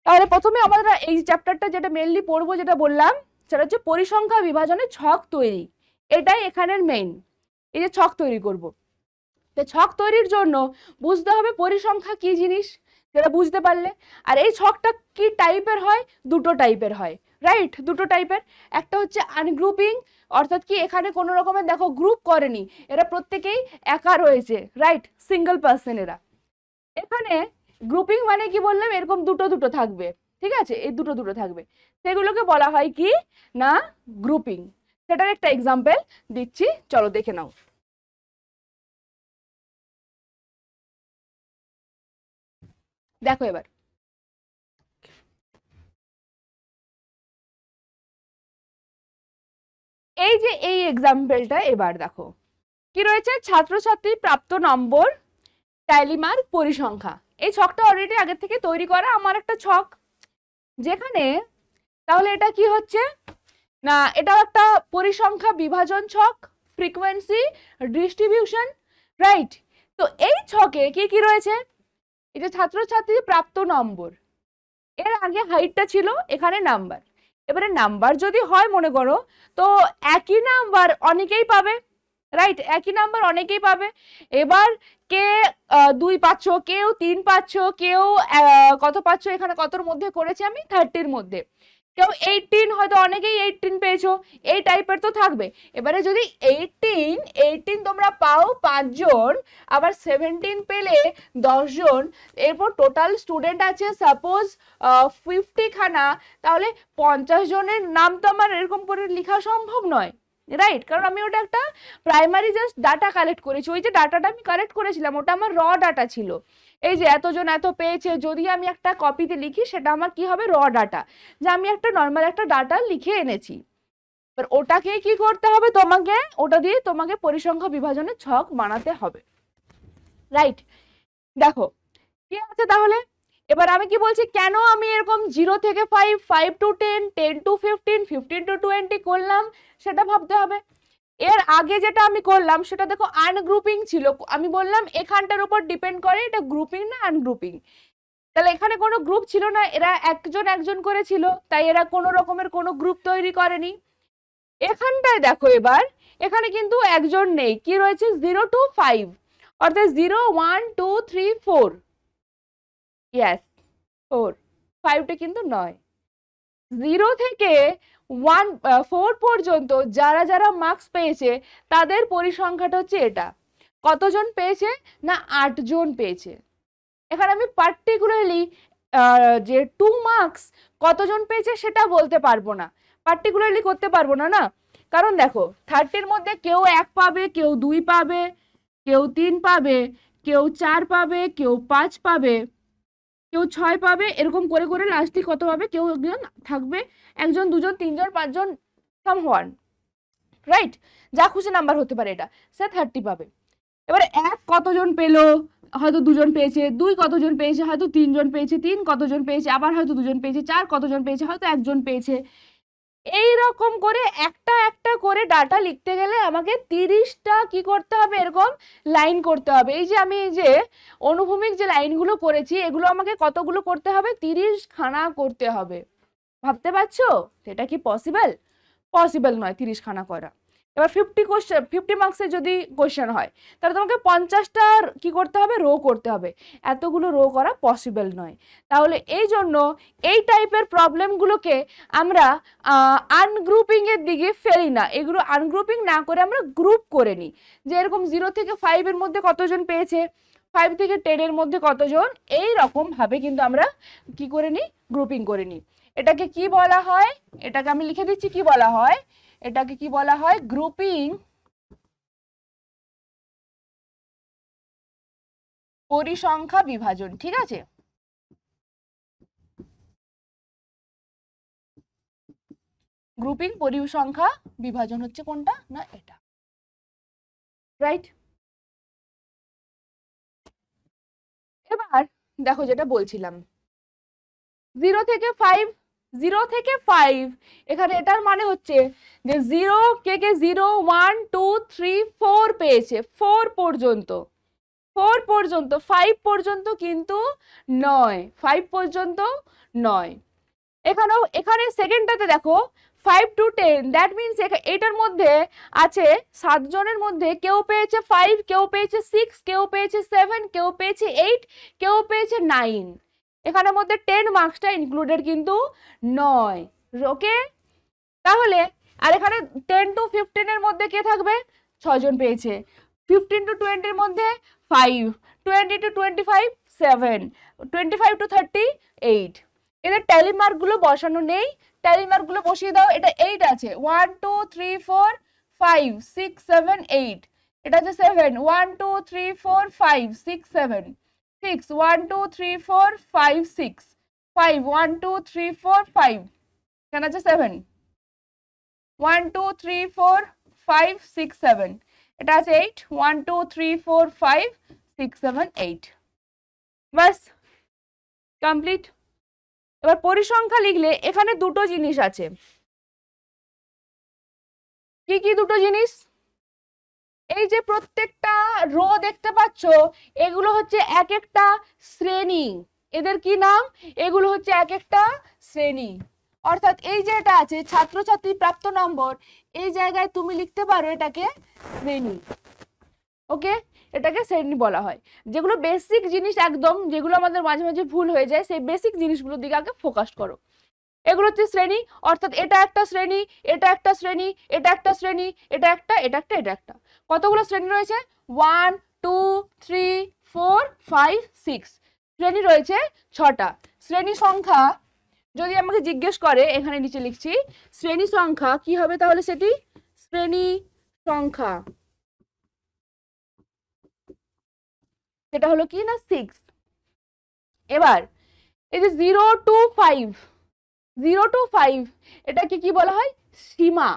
তাহলে প্রথমে আমরা এই চ্যাপ্টারটা যেটা মেইনলি পড়বো যেটা বললাম সেটা হচ্ছে পরিসংখ্যা বিভাজনের ছক তৈরি, এটাই এখানের মেইন, এই যে ছক তৈরি করব। তো ছক তৈরির জন্য বুঝতে হবে পরিসংখ্যা কি জিনিস, সেটা বুঝতে পারলে, আর এই ছকটা কি টাইপের হয়, দুটো টাইপের হয়, রাইট, দুটো টাইপের। একটা হচ্ছে আনগ্রুপিং, অর্থাৎ কি এখানে কোনো রকমের দেখো গ্রুপ করেনি, এরা প্রত্যেকেই একা রয়েছে, রাইট, সিঙ্গেল পার্সন এরা। এখানে গ্রুপিং মানে কি বললাম, এরকম দুটো দুটো থাকবে, ঠিক আছে, এই দুটো দুটো থাকবে, সেগুলোকে বলা হয় কি না গ্রুপিং। সেটার একটা এক্সাম্পল দিচ্ছি, চলো দেখে নাও। দেখো এবার এই যে এই এক্সাম্পলটা, এবার দেখো কি রয়েছে, ছাত্রছাত্রী প্রাপ্ত নম্বর ট্যালিমার পরিসংখ্যা। এই ছকটা অলরেডি আগে থেকে তৈরি করা আমার একটা ছক, যেখানে তাহলে এটা কি হচ্ছে না, এটাও একটা পরিসংখ্যা বিভাজন ছক, ফ্রিকোয়েন্সি ডিস্ট্রিবিউশন, রাইট। তো এই ছকে কি কি রয়েছে, এই যে ছাত্রছাত্রী প্রাপ্ত নম্বর, এর আগে হাইটটা ছিল, এখানে নাম্বার। এবারে নাম্বার যদি হয় মনে করো, তো একই নাম্বার অনেকেই পাবে, রাইট, একই নাম্বার অনেকেই পাবে। এবার কে 2 পাচ্ছ, কেউ 3 পাচ্ছ, কেউ কত পাচ্ছ, এখানে কতর মধ্যে করেছি আমি, 30-র মধ্যে, কেউ 18, হয়তো অনেকেই 18 পেয়েছো, এই টাইপের তো থাকবে। এবারে যদি 18 তোমরা পাও 5 জন, আবার 17 পেলে 10 জন, এরপর টোটাল স্টুডেন্ট আছে সাপোজ 50 খানা, তাহলে 50 জনের নাম তো আমার এরকম করে লেখা সম্ভব নয়, রাইট, কারণ আমি ওটা একটা প্রাইমারি জাস্ট ডাটা কালেক্ট করেছি। ওই যে ডাটাটা আমি কালেক্ট করেছিলাম ওটা আমার র ডাটা ছিল, এই যে এতজন এত পেয়েছে, যদি আমি একটা কপিতে লিখি সেটা আমার কি হবে, র ডাটা, যে আমি একটা নর্মাল একটা ডাটা লিখে এনেছি। এবার ওটাকে কি করতে হবে তোমাকে, ওটা দিয়ে তোমাকে পরিসংখ্যা বিভাজনের ছক বানাতে হবে, রাইট। দেখো কি আছে তাহলে, এবার আমি কি বলছি, কেন আমি এরকম 0 থেকে 5, 5 to 10, 10 to 15, 15 to 20 করলাম, সেটা ভাবতে হবে। এর আগে যেটা আমি করলাম সেটা দেখো আনগ্রুপিং ছিল, আমি বললাম এখানটার উপর ডিপেন্ড করে এটা গ্রুপিং না আনগ্রুপিং, তাহলে এখানে কোনো গ্রুপ ছিল না, এরা একজন একজন করে ছিল, তাই এরা কোনো রকমের কোনো গ্রুপ তৈরি করেনি। এখানটায় দেখো এবার এখানে কিন্তু একজন নেই, কি রয়েছে 0 to 5, অর্থাৎ 0, 1, 2, 3, 4, ইয়েস 4, 5টা কিন্তু নয়। 0 থেকে 4 পর্যন্ত যারা যারা মার্কস পেয়েছে তাদের পরিসংখ্যাটা হচ্ছে এটা, কতজন পেয়েছে না 8 জন পেয়েছে। এখানে আমি পার্টিকুলারলি যে 2 মার্কস কতজন পেয়েছে সেটা বলতে পারবো না, পার্টিকুলারলি করতে পারবো না, না, কারণ দেখো 30-র মধ্যে কেউ 1 পাবে, কেউ 2 পাবে, কেউ 3 পাবে, কেউ 4 পাবে, কেউ 5 পাবে, কেউ 6 পাবে, এরকম করে করে লাস্টে কত পাবে, কেউ একজন থাকবে, 1 জন 2 জন 3 জন 5 জন সাম ওয়ান, রাইট, যা খুশি নাম্বার হতে পারে, এটা সে 30 পাবে। এবারে 1 কতজন পেলো, হয়তো 2 জন পেয়েছে, 2 কতজন পেয়েছে, হয়তো 3 জন পেয়েছে, 3 কতজন পেয়েছে, আবার হয়তো 2 জন পেয়েছে, 4 কতজন পেয়েছে, হয়তো 1 জন পেয়েছে। এই রকম করে একটা একটা করে ডাটা লিখতে গেলে আমাকে 30টা কি করতে হবে, এরকম লাইন করতে হবে। এই যে আমি এই যে অনুভূমিক যে লাইনগুলো করেছি, এগুলো আমাকে কতগুলো করতে হবে, 30 খানা করতে হবে। ভাবতে পারছো এটা কি পসিবল? পসিবল নয় 30 খানা করা। এবার 50 মার্কসের যদি কোশ্চেন হয়, তাহলে তোমাকে 50টা কি করতে হবে, রো করতে হবে, এতগুলো রো করা পসিবল নয়। তাহলে এই জন্য এই টাইপের প্রবলেমগুলোকে আমরা আনগ্রুপিং এর দিকে ফেলি না, এগুলো আনগ্রুপিং না করে আমরা গ্রুপ করে নিই, যে এরকম 0 থেকে 5 এর মধ্যে কতজন পেয়েছে, 5 থেকে 10 এর মধ্যে কতজন, এই রকম ভাবে কিন্তু আমরা কি করে নিই, গ্রুপিং করে নিই। এটাকে কি বলা হয়, এটাকে আমি লিখে দিচ্ছি কি বলা হয়, এটাকে কি বলা হয়, গ্রুপিং পরিসংখ্যা বিভাজন, ঠিক আছে। গ্রুপিং পরিসংখ্যা বিভাজন হচ্ছে কোনটা না এটা, রাইট। এবার দেখো যেটা বলছিলাম 0 থেকে 5, 0 থেকে 5, এখানে এটার মানে হচ্ছে যে 0 কে 0, 1, 2, 3, 4 পেয়েছে, 4 পর্যন্ত, 4 পর্যন্ত, 5 পর্যন্ত কিন্তু নয়, 5 পর্যন্ত নয়। এখানেও এখানে সেকেন্ডটাতে দেখো 5 to 10, দ্যাট মিনস এটার মধ্যে আছে 7 জনের মধ্যে কেউ পেয়েছে 5, কেউ পেয়েছে 6, কেউ পেয়েছে 7, কেউ পেয়েছে 8, কেউ পেয়েছে 9, এখানের মধ্যে 10 মার্কসটা ইনক্লুডেড কিন্তু নয়, ওকে। তাহলে আর এখানে 10 to 15 এর মধ্যে কে থাকবে, 6 জন পেয়েছে, 15 to 20 এর মধ্যে 5, 20 to 25 7, 25 to 30 8, এদের ট্যালি মার্ক গুলো বসানো নেই, ট্যালি মার্ক গুলো বসিয়ে দাও। এটা 8 আছে, 1 2 3 4 5 6 7 8, এটা আছে 7, 1 2 3 4 5 6 7, 6 1 2 3 4 5 6 5 1 2 3 4 5 এখানে আছে 7 1 2 3 4 5 6 7 এটা আছে 8 1 2 3 4 5 6 7 8 বাস কমপ্লিট। এবার পরিসংখ্যা লিখলে এখানে দুটো জিনিস আছে। কি কি দুটো জিনিস? এই যে প্রত্যেকটা রো দেখতে পাচ্ছ, এগুলো হচ্ছে এক একটা শ্রেণী। এদের কি নাম? এগুলো হচ্ছে এক একটা শ্রেণী। অর্থাৎ এই যে এটা আছে ছাত্রছাত্রী প্রাপ্ত নম্বর, এই জায়গায় তুমি লিখতে পারো এটাকে শ্রেণী। ওকে, এটাকে শ্রেণী বলা হয়। যেগুলো বেসিক জিনিস একদম, যেগুলো আমাদের মাঝে মাঝে ভুল হয়ে যায়, সেই বেসিক জিনিসগুলোর দিকে আগে ফোকাস করো। এগুলো হচ্ছে শ্রেণী, অর্থাৎ এটা একটা শ্রেণী, এটা একটা শ্রেণী, এটা একটা শ্রেণী, এটা একটা, এটা একটা, এটা একটা। কতগুলো শ্রেণী রয়েছে? 1 2 3 4 5 6 শ্রেণী রয়েছে 6টা। শ্রেণী সংখ্যা যদি আমাকে জিজ্ঞেস করে, এখানে নিচে লিখছি শ্রেণী সংখ্যা কি হবে, তাহলে সেটি শ্রেণী সংখ্যা সেটা হলো কি না 6। এবার এই যে 0 to 5, 0 to 5 এটাকে কি বলা হয়? সীমা।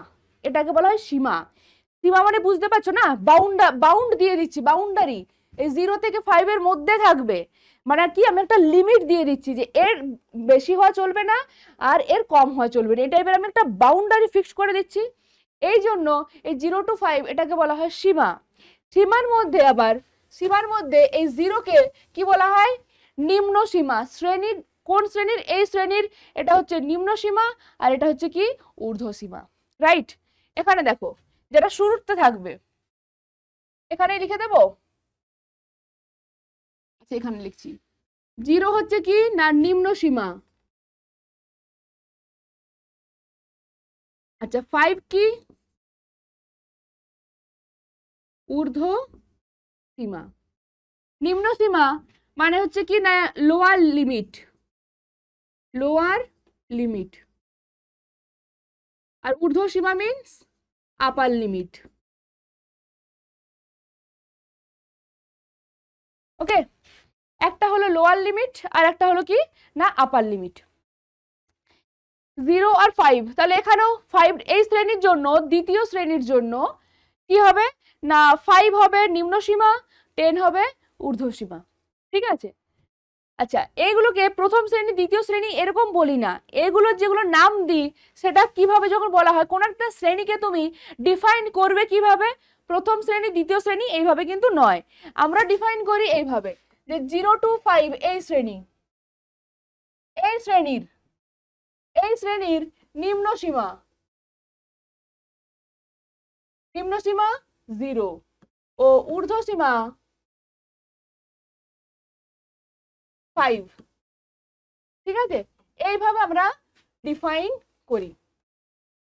এটাকে বলা হয় সীমা। সীমা মানে বুঝতে পারছো না? বাউন্ড দিয়ে দিচ্ছি, বাউন্ডারি। এই 0 থেকে 5 এর মধ্যে থাকবে, মানে কি আমি একটা লিমিট দিয়ে দিচ্ছি যে এর বেশি হওয়া চলবে না আর এর কম হওয়া চলবে না, এই টাইপের আমি একটা বাউন্ডারি ফিক্স করে দিচ্ছি। এই জন্য এই 0 to 5 এটাকে বলা হয় সীমা। সীমার মধ্যে আবার, সীমার মধ্যে এই 0কে কি বলা হয়? নিম্ন সীমা। শ্রেণীর কোন শ্রেণীর? এই শ্রেণীর। এটা হচ্ছে নিম্ন সীমা আর এটা হচ্ছে কি ঊর্ধ্ব সীমা। রাইট? এখানে দেখো যেটা শুরুতে থাকবে এখানে লিখে দেবো। আচ্ছা, এখানে লিখছি 0 হচ্ছে কি না নিম্ন সীমা। আচ্ছা, 5 কি? ঊর্ধ্ব সীমা। নিম্ন সীমা মানে হচ্ছে কি না লোয়ার লিমিট, লোয়ার লিমিট। আর ঊর্ধ্ব সীমা মিন্স আপার লিমিট। ওকে, একটা হলো লোয়ার লিমিট আর একটা হলো কি না আপার লিমিট। 0 আর 5, তাহলে এখানেও 5 এই শ্রেণীর জন্য, দ্বিতীয় শ্রেণীর জন্য কি হবে না 5 হবে নিম্ন সীমা, 10 হবে ঊর্ধ্ব সীমা। ঠিক আছে? আচ্ছা, এইগুলোকে প্রথম শ্রেণী দ্বিতীয় শ্রেণী এরকম বলি না, এগুলোর যেগুলো নাম দিই সেটা কিভাবে যখন বলা হয়, কোন একটা শ্রেণীকে তুমি ডিফাইন করবে কিভাবে, প্রথম শ্রেণী দ্বিতীয় শ্রেণী এইভাবে কিন্তু নয়। আমরা ডিফাইন করি এইভাবে যে 0 to 5 এই শ্রেণী, এই শ্রেণীর, এই শ্রেণীর নিম্ন সীমা, নিম্ন সীমা 0 ও ঊর্ধ্ব সীমা 5। ঠিক আছে? এইভাবে আমরা ডিফাইন করি।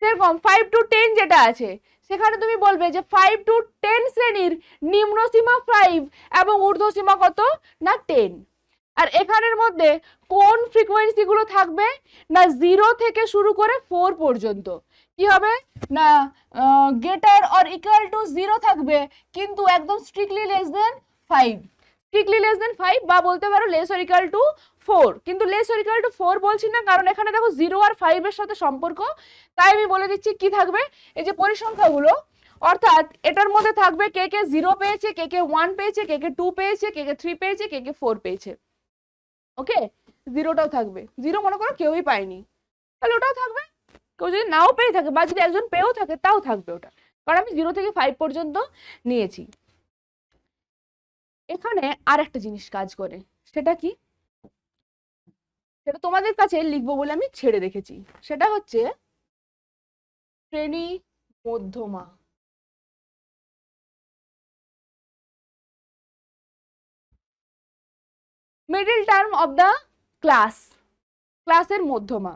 সেরকম 5 to 10 যেটা আছে সেখানে তুমি বলবে যে 5 to 10 শ্রেণীর নিম্ন সীমা 5 এবং ঊর্ধ্ব সীমা কত না 10। আর এখানের মধ্যে কোন ফ্রিকোয়েন্সি গুলো থাকবে না 0 থেকে শুরু করে 4 পর্যন্ত কি হবে না গ্রেটার অর ইকুয়াল টু 0 থাকবে, কিন্তু একদম strictly less than 5, strictly less than 5 বা বলতে পারো লেস অর ইকুয়াল টু 4। কিন্তু লেস অর ইকুয়াল টু 4 বলছি না, কারণ এখানে দেখো 0 আর 5 এর সাথে সম্পর্ক, তাই আমি বলে দিচ্ছি কি থাকবে। এই যে পরিসংখ্যাগুলো, অর্থাৎ এটার মধ্যে থাকবে কে কে 0 পেয়েছে, কে কে 1 পেয়েছে, কে কে 2 পেয়েছে, কে কে 3 পেয়েছে, কে কে 4 পেয়েছে। ওকে, 0টাও থাকবে, 0 মনে করো কেউই পায়নি, তাহলে ওটাও থাকবে। কেউ যদি নাও পেয়ে থাকে বা যদি একজন পেয়েও থাকে তাও থাকবে ওটা, কারণ আমি 0 থেকে 5 পর্যন্ত নিয়েছি। এখানে আর একটা জিনিস কাজ করে, সেটা কি, সেটা তোমাদের কাছে লিখবো বলে আমি ছেড়ে রেখেছি। সেটা হচ্ছে শ্রেণী মধ্যমা। Middle term of the class, ক্লাসের মধ্যমা।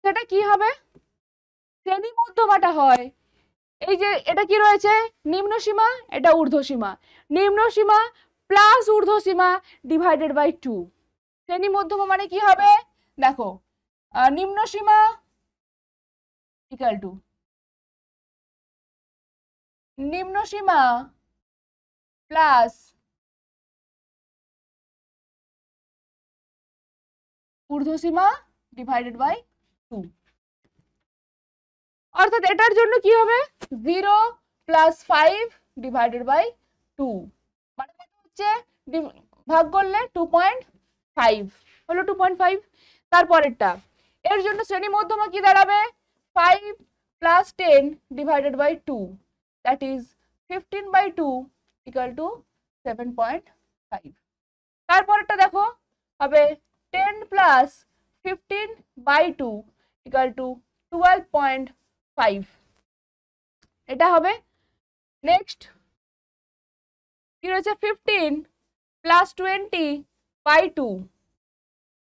সেটা কি হবে? শ্রেণী মধ্যমাটা হয় এই যে এটা কি রয়েছে নিম্ন সীমা, এটা ঊর্ধ্ব সীমা, নিম্ন সীমা প্লাস ঊর্ধ্ব সীমা ডিভাইডেড বাই 2। শ্রেণী মধ্যমা মানে কি হবে দেখো, নিম্ন সীমা ইকুয়াল টু নিম্ন সীমা প্লাস ঊর্ধ্বসীমা ডিভাইডেড বাই 2, অর্থাৎ এটার জন্য কি হবে 0 প্লাস 5 ডিভাইডেড বাই 2, মানে কত হচ্ছে ভাগ করলে 2.5 হলো 2.5। তারপরেরটা এর জন্য শ্রেণী মধ্যমা কি দাঁড়াবে 5 plus 10 divided by 2, that is 15/2 equal to 7.5। তারপরেরটা দেখো হবে 10 প্লাস 15/2 ইকুয়াল টু 12.5, এটা হবে। নেক্সট কি রয়েছে 15 প্লাস 20/2,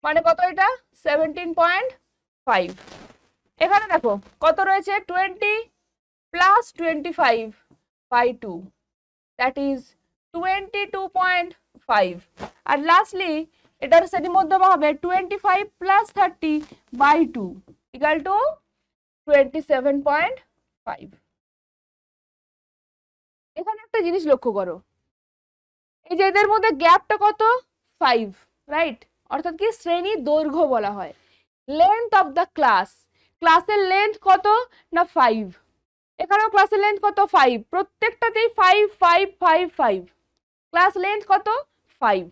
মানে কত এটা 17.5। এখানে দেখো কত রয়েছে 20 প্লাস 25/2, দ্যাট ইজ 22.5। আর লাস্টলি এটার শ্রেণী মধ্যমা হবে 25 প্লাস 30/2 ইকুয়াল টু 27.5। এখানে একটা জিনিস লক্ষ্য করো, এই যে এদের মধ্যে গ্যাপটা কত 5, রাইট, অর্থাৎ কি শ্রেণী দৈর্ঘ্য বলা হয়। লেন্থ অফ দ্য ক্লাস, ক্লাসের লেন্থ কত না 5, এখানেও ক্লাসের লেন্থ কত 5, প্রত্যেকটাতেই 5 5 5 5, ক্লাস লেন্থ কত 5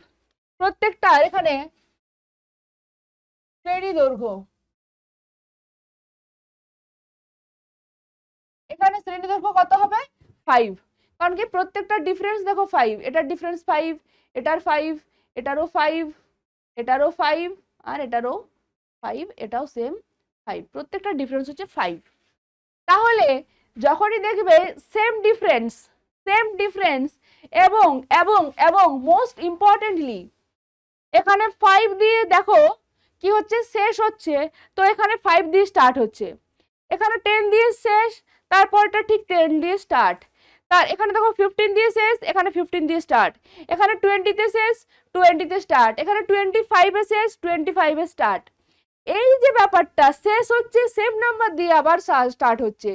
প্রত্যেকটা। এখানে শ্রেণী দৈর্ঘ্য, এখানে শ্রেণী দৈর্ঘ্য কত হবে 5, কারণ কি প্রত্যেকটা ডিফারেন্স দেখো 5, এটার ডিফারেন্স 5, এটার 5, এটারও 5, এটারও 5, আর এটারও 5, এটাও সেম 5, প্রত্যেকটা ডিফারেন্স হচ্ছে 5। তাহলে যখনই দেখবে সেম ডিফারেন্স এবং এবং এবং মোস্ট ইম্পর্টেন্টলি এখানে 5 দিয়ে দেখো কি হচ্ছে শেষ হচ্ছে, তো এখানে 5 দিয়ে স্টার্ট হচ্ছে, এখানে 10 দিয়ে শেষ, তারপরটা ঠিক 10 দিয়ে স্টার্ট, তার এখানে দেখো 15 দিয়ে শেষ, এখানে 15 দিয়ে স্টার্ট, এখানে 20 তে শেষ, 20 তে স্টার্ট, এখানে 25 এ শেষ, 25 এ স্টার্ট। এই যে ব্যাপারটা শেষ হচ্ছে সেম নাম্বার দিয়ে আবার স্টার্ট হচ্ছে,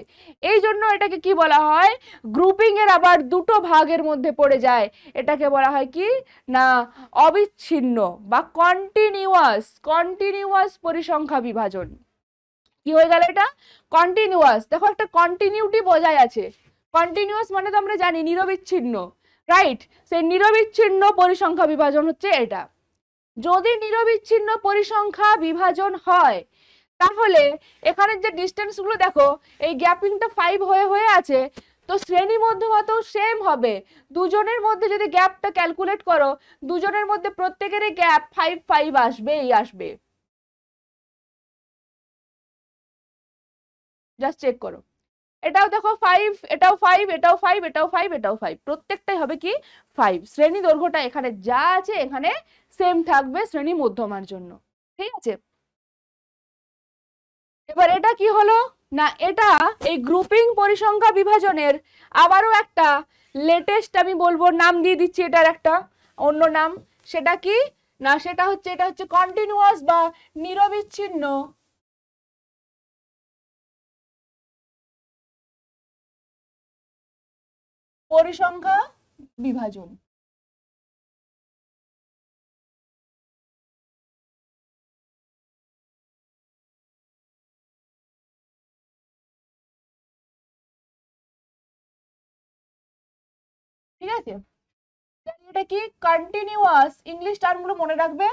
এই জন্য এটাকে কি বলা হয় গ্রুপিং এর আবার দুটো ভাগের মধ্যে পড়ে যায়, এটাকে বলা হয় কি না অবিচ্ছিন্ন বা কন্টিনিউয়াস পরিসংখ্যা বিভাজন। কি হয়ে গেল এটা কন্টিনিউয়াস, দেখো একটা কন্টিনিউটি বজায় আছে, কন্টিনিউয়াস মানে তো আমরা জানি নিরবিচ্ছিন্ন, রাইট, সেই নিরবিচ্ছিন্ন পরিসংখ্যা বিভাজন হচ্ছে এটা। যদি নিরবিচ্ছিন্ন পরিসংখ্যা বিভাজন হয় তাহলে এখানে যে ডিসটেন্স গুলো দেখো এই গ্যাপিংটা 5 হয়ে হয়ে আছে, তো শ্রেণী মধ্যমা তো সেম হবে, দুজনের মধ্যে যদি গ্যাপটা ক্যালকুলেট করো দুজনের মধ্যে প্রত্যেকেরই গ্যাপ 5 5 আসবে। জাস্ট চেক করো, এটাও দেখো 5, এটাও 5, এটাও 5, এটাও 5, এটাও 5, প্রত্যেকটাই হবে কি 5। শ্রেণী দৈর্ঘ্যটা এখানে যা আছে এখানে সেম থাকবে শ্রেণী মধ্যমার জন্য, ঠিক আছে। এবার এটা কি হলো না এটা এই গ্রুপিং পরিসংখ্যা বিভাজনের আবারও একটা লেটেস্ট আমি বলবো নাম দিয়ে দিচ্ছি, এটার একটা অন্য নাম, সেটা কি না সেটা হচ্ছে এটা হচ্ছে কন্টিনিউয়াস বা নিরবিচ্ছিন্ন পরিসংখ্যা বিভাজন। ঠিক আছে, এটা কি কন্টিনিউয়াস, ইংলিশ টার্মগুলো মনে রাখবে,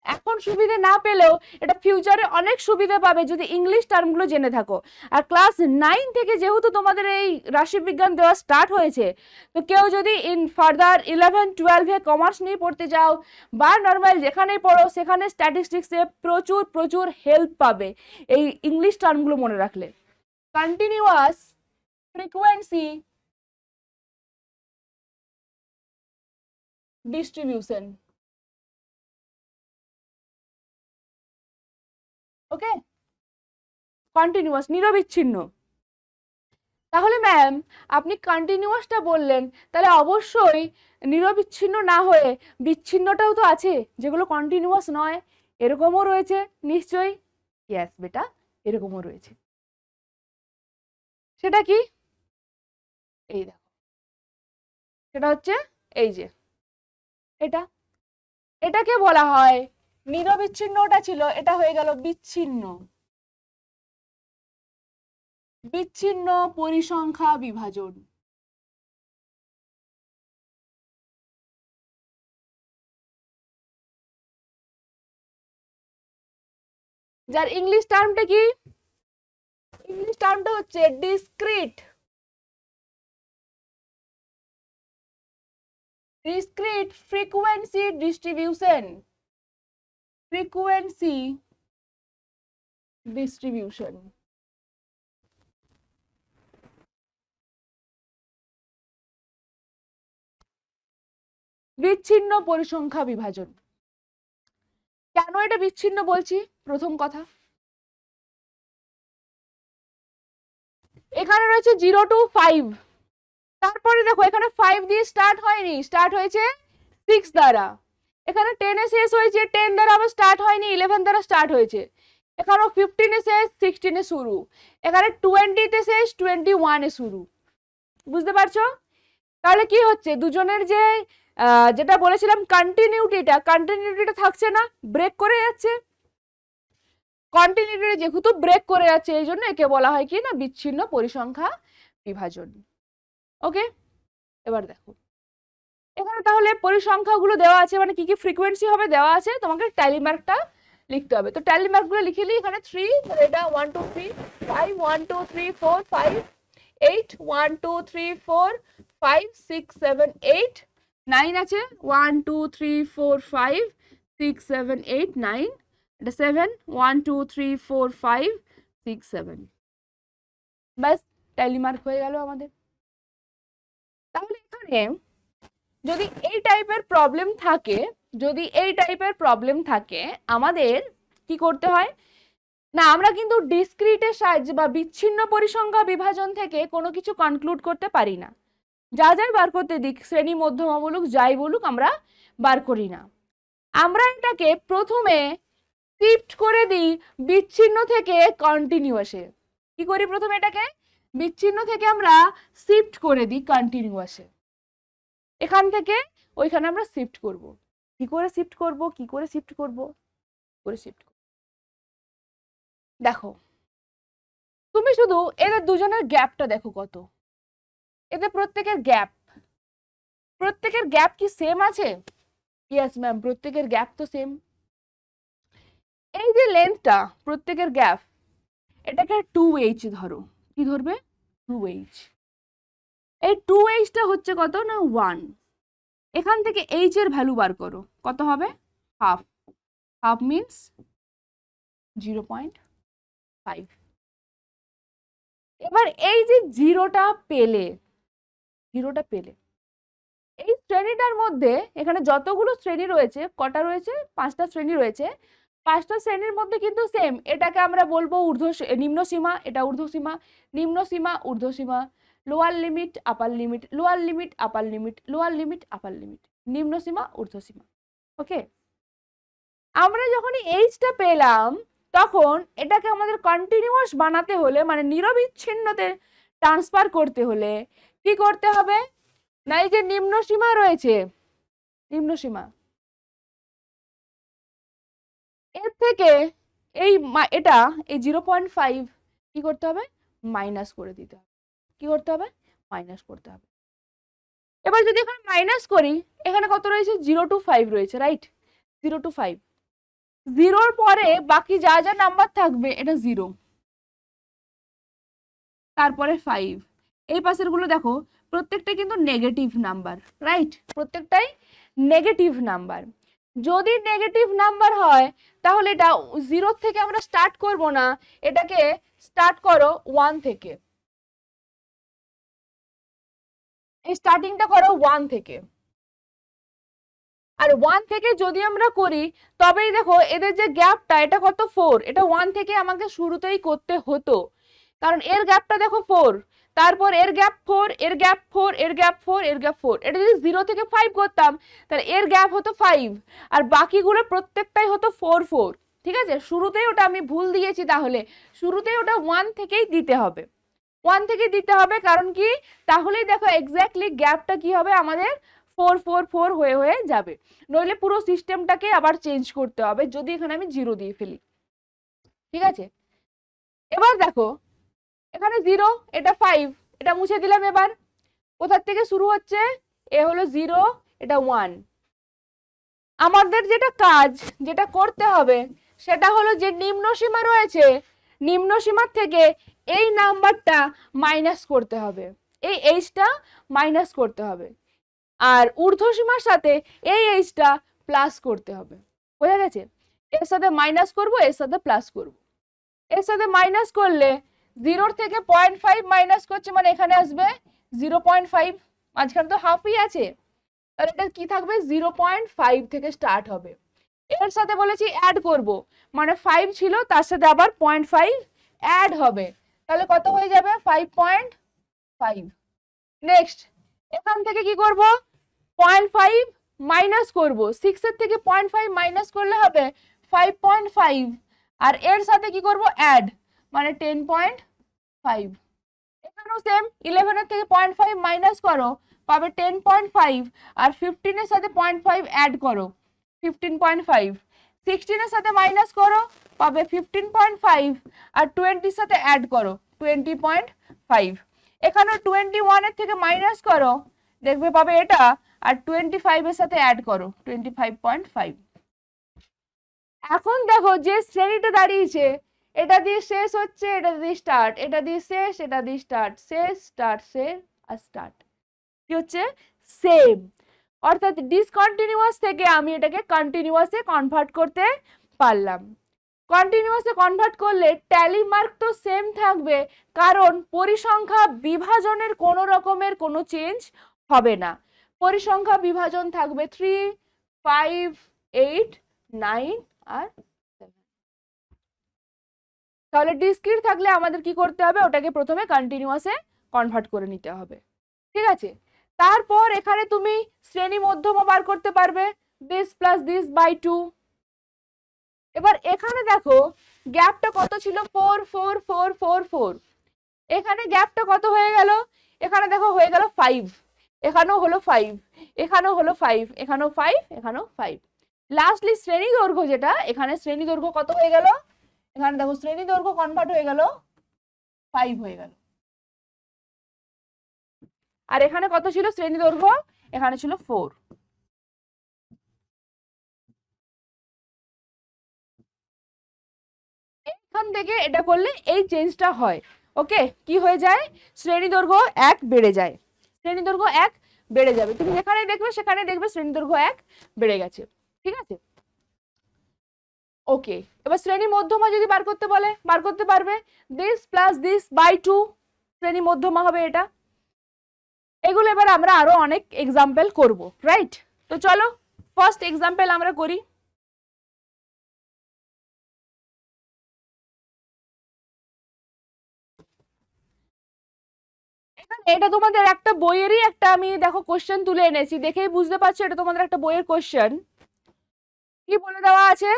এখন সুবিধা না পেলেও এটা ফিউচারে অনেক সুবিধা পাবে যদি ইংলিশ টার্মগুলো জেনে থাকো। আর ক্লাস 9 থেকে যেহেতু তোমাদের এই রাশিবিজ্ঞান দেওয়া স্টার্ট হয়েছে, তো কেউ যদি ইন ফার্দার 11-12 কমার্স নিয়ে পড়তে চাও বা নর্মাল যেখানেই পড়ো সেখানে স্ট্যাটিস্টিক্সে প্রচুর প্রচুর হেল্প পাবে এই ইংলিশ টার্মগুলো মনে রাখলে। কন্টিনিউয়াস ফ্রিকোয়েন্সি ডিস্ট্রিবিউশন, ওকে, কন্টিনিউয়াস নিরবিচ্ছিন্ন। তাহলে ম্যাম আপনি কন্টিনিউয়াসটা বললেন, তাহলে অবশ্যই নিরবিচ্ছিন্ন না হয়ে বিচ্ছিন্নটাও তো আছে যেগুলো কন্টিনিউয়াস নয়, এরকমও রয়েছে নিশ্চয়ই। ইয়েস বেটা, এরকমও রয়েছে। সেটা কি এই দেখো, সেটা হচ্ছে এই যে এটা, এটাকে বলা হয় নিরবিচ্ছিন্নটা ছিল, এটা হয়ে গেল বিচ্ছিন্ন। বিচ্ছিন্ন পরিসংখ্যা বিভাজন। যার ইংলিশ টার্মটা কি? ইংলিশ টার্মটা হচ্ছে discrete. Discrete frequency distribution. Frequency distribution. বিচ্ছিন্ন পরিসংখ্যা বিভাজন। কেন এটা বিচ্ছিন্ন বলছি? প্রথম কথা, এখানে রয়েছে 0 to 5, তারপরে দেখো এখানে 5 দিয়ে স্টার্ট হয়নি, স্টার্ট হয়েছে 6 দ্বারা। এখানে 10 এ শেষ হয়েছে, 10 দ্বারা আবার স্টার্ট হয়নি, 11 দ্বারা স্টার্ট হয়েছে। এখানে 15 এ শেষ, 16 এ শুরু। এখানে 20 তে শেষ, 21 এ শুরু। বুঝতে পারছো? তাহলে কি হচ্ছে, দুজনের যে যেটা বলেছিলাম কন্টিনিউটিটা থাকছে না, ব্রেক করে যাচ্ছে। কন্টিনিউটি যেহেতু ব্রেক করে যাচ্ছে, এই জন্য একে বলা হয় কি না, বিচ্ছিন্ন পরিসংখ্যা বিভাজন। ওকে, এবার দেখো এখানে তাহলে পরিসংখ্যাগুলো দেওয়া আছে, মানে কি কি ফ্রিকোয়েন্সি হবে দেওয়া আছে, তোমাকে ট্যালি মার্কটা লিখতে হবে। তো ট্যালি মার্কগুলো লিখে নিই। এখানে 3, এটা 1 2 3 5 1 2 3 4 5 8 1 2 3 4 5 6 7 8 9 আছে, 1 2 3 4 5 6 7 8 9, এটা 7 1 2 3 4 5 6 7। ব্যাস, ট্যালি মার্ক হয়ে গেল আমাদের। তাহলে এখানে যদি এই টাইপের প্রবলেম থাকে, আমাদের কি করতে হয় না, আমরা কিন্তু ডিসক্রিটের সাহায্যে বা বিচ্ছিন্ন পরিসংখ্যা বিভাজন থেকে কোনো কিছু কনক্লুড করতে পারি না। যা যাই বার করতে দিক, শ্রেণী মধ্যমা বলুক যাই বলুক, আমরা বার করি না। আমরা এটাকে প্রথমে শিফট করে দিই বিচ্ছিন্ন থেকে কন্টিনিউয়াসে। কি করি, প্রথমে এটাকে বিচ্ছিন্ন থেকে আমরা শিফট করে দিই কন্টিনিউয়াসে। এখান থেকে ওইখানে আমরা শিফট করব। কি করে শিফট করব, দেখো তুমি শুধু এদের দুজনের গ্যাপটা দেখো কত। এদের প্রত্যেকের গ্যাপ কি সেম আছে? ইয়েস ম্যাম, প্রত্যেকের গ্যাপ তো সেম। এই যে লেন্থটা, প্রত্যেকের গ্যাপ, এটাকে 2h ধরো। কি ধরবে? 2h। এই 2hটা হচ্ছে কত না 1। এখান থেকে h এর ভ্যালু বার করো, কত হবে? হাফ। Half means 0.5। এবার এই যে জিরোটা পেলে, এই শ্রেণীটার মধ্যে এখানে যতগুলো শ্রেণী রয়েছে, কটা রয়েছে? 5টা শ্রেণী রয়েছে। 5টা শ্রেণীর মধ্যে কিন্তু সেম। এটাকে আমরা বলবো নিম্ন সীমা, এটা ঊর্ধ্বসীমা, নিম্ন সীমা, ঊর্ধ্বসীমা, লোয়ার লিমিট, আপার লিমিট, লোয়ার লিমিট, আপার লিমিট, লোয়ার লিমিট, আপার লিমিট, নিম্ন সীমা, ঊর্ধ্বসীমা। ওকে, আমরা যখনই এইচটা পেলাম, তখন এটাকে আমাদের কন্টিনিউয়াস বানাতে হলে, মানে নিরবিচ্ছিন্নতে ট্রান্সফার করতে হলে কি করতে হবে না, এই যে নিম্ন সীমা রয়েছে, নিম্ন সীমা, এর থেকে এটা এই 0.5 কি করতে হবে? মাইনাস করে দিতে হবে। কি করতে হবে? মাইনাস করতে হবে। এবার যদি এখানে মাইনাস করি, এখানে কত রয়েছে? 0 to 5 রয়েছে, রাইট? 0 to 5, 0-র পরে বাকি যা যা নাম্বার থাকবে, এটা 0, তারপরে 5। এই পাশের গুলো দেখো, প্রত্যেকটা কিন্তু নেগেটিভ নাম্বার, রাইট? প্রত্যেকটাই নেগেটিভ নাম্বার। যদি নেগেটিভ নাম্বার হয়, তাহলে এটা 0 থেকে আমরা স্টার্ট করব না, এটাকে স্টার্ট করো 1 থেকে। এই স্টার্টিংটা করো 1 থেকে। আর 1 থেকে যদি আমরা করি, তবেই দেখো এদের যে গ্যাপটা, এটা কত? 4। এটা 1 থেকে আমাকে শুরুতেই করতে হতো, কারণ এর গ্যাপটা দেখো 4, তারপর এর গ্যাপ 4, এর গ্যাপ 4, এর গ্যাপ 4, এর গ্যাপ 4। এটা যদি 0 থেকে 5 করতাম, তাহলে এর গ্যাপ হতো 5, আর বাকিগুলো প্রত্যেকটাই হতো 4 4। ঠিক আছে, শুরুতেই ওটা আমি ভুল দিয়েছি, তাহলে শুরুতেই ওটা 1 থেকেই দিতে হবে। 1 থেকে দিতে হবে, কারণ কি? তাহলেই দেখো এক্স্যাক্টলি গ্যাপটা কি হবে আমাদের? 4 হয়ে হয়ে যাবে, নইলে পুরো সিস্টেমটাকে আবার চেঞ্জ করতে হবে যদি এখানে আমি 0 দিয়ে ফেলি। ঠিক আছে, এবার দেখো এখানে 0, এটা 5, এটা মুছে দিলাম। এবার কোথা থেকে শুরু হচ্ছে, এ হলো 0, এটা 1। আমাদের যেটা কাজ, যেটা করতে হবে সেটা হলো যে নিম্ন সীমা রয়েছে, নিম্ন সীমার থেকে এই নাম্বারটা মাইনাস করতে হবে, এই এইচটা মাইনাস করতে হবে, আর ঊর্ধ্ব সীমার সাথে এই এইচটা প্লাস করতে হবে। বোঝা গেছে? এর সাথে মাইনাস করব, এর সাথে প্লাস করব। এর সাথে মাইনাস করলে 0 থেকে 0.5 মাইনাস করছে মানে এখানে আসবে 0.5, মাঝখানে তো হাফই আছে, তাহলে এটা কি থাকবে 0.5 থেকে স্টার্ট হবে। এর সাথে বলেছি অ্যাড করব, মানে 5 ছিল তার সাথে আবার 0.5 অ্যাড হবে, তাহলে কত হয়ে যাবে 5.5। নেক্সট এখান থেকে কি করব, 0.5 মাইনাস করব, 6 এর থেকে 0.5 মাইনাস করলে হবে 5.5, আর এর সাথে কি করব অ্যাড, মানে 10.5। এখানেও সেম, 11 এর থেকে 0.5 মাইনাস করো, পাবে 10.5, আর 15 এর সাথে 0.5 অ্যাড করো, 15.5। 16 এর সাথে মাইনাস করো, পাবে 15.5, আর 20 এর সাথে অ্যাড করো 20.5। এখানে 21 এর থেকে মাইনাস করো, দেখবে পাবে এটা, আর 25 এর সাথে অ্যাড করো 25.5। এখন দেখো যে শ্রেণীটা দাঁড়িয়েছে, এটা দিয়ে শেষ হচ্ছে, এটা দিয়ে স্টার্ট, এটা দিয়ে শেষ, এটা দিয়ে স্টার্ট, শেষ স্টার্ট শেষ আর স্টার্ট, কি হচ্ছে সেম। অর্থাৎ ডিসকন্টিনিউয়াস থেকে আমি এটাকে কন্টিনিউয়াসে কনভার্ট করতে পারলাম। কন্টিনিউয়াসে কনভার্ট করলে ট্যালি মার্ক তো সেম থাকবে, কারণ পরিসংখ্যা বিভাজনের কোনো রকমের কোনো চেঞ্জ হবে না। পরিসংখ্যা বিভাজন থাকবে 3, 5, 8, 9 আর 7। তাহলে ডিসক্রিট থাকলে আমাদের কি করতে হবে, ওটাকে প্রথমে কন্টিনিউয়াসে কনভার্ট করে নিতে হবে। ঠিক আছে, তারপর এখানে তুমি শ্রেণী মধ্যমা বার করতে পারবে, দিস প্লাস দিস বাই 2। এবার এখানে দেখো গ্যাপটা কত ছিল, 4 4 4 4 4। এখানে গ্যাপটা কত হয়ে গেল, এখানে দেখো হয়ে গেল 5, এখানেও হলো 5, এখানেও হলো 5, এখানেও 5, এখানেও 5। লাস্টলি শ্রেণী দৈর্ঘ্য যেটা, এখানে শ্রেণী দৈর্ঘ্য কত হয়ে গেল, এখানে দেখো শ্রেণী দৈর্ঘ্য কনভার্ট হয়ে গেল 5 হয়ে গেল। আর এখানে কত ছিল শ্রেণী দৈর্ঘ্য, এখানে ছিল 4। এখান থেকে এটা করলে এই চেঞ্জটা হয়। ওকে, কি হয়ে যায়, শ্রেণী দৈর্ঘ্য 1 বেড়ে যায়, শ্রেণী দৈর্ঘ্য 1 বেড়ে যাবে, তুমি যেখানে দেখবে সেখানে দেখবে শ্রেণী দৈর্ঘ্য 1 বেড়ে গেছে। ঠিক আছে, ওকে। এবার শ্রেণী মধ্যমা যদি বার করতে বলে, বার করতে পারবে, দিস প্লাস দিস বাই 2 শ্রেণী মধ্যমা হবে এটা। এগুলো এবার আমরা আরো অনেক এক্সাম্পল করব, রাইট? তো চলো ফার্স্ট এক্সাম্পল আমরা করি। এটা তোমাদের একটা বইয়েরই একটা আমি দেখো কোশ্চেন তুলে এনেছি, দেখেই বুঝতে পারছো এটা তোমাদের একটা বইয়ের কোশ্চেন। কি বলে দেওয়া আছে,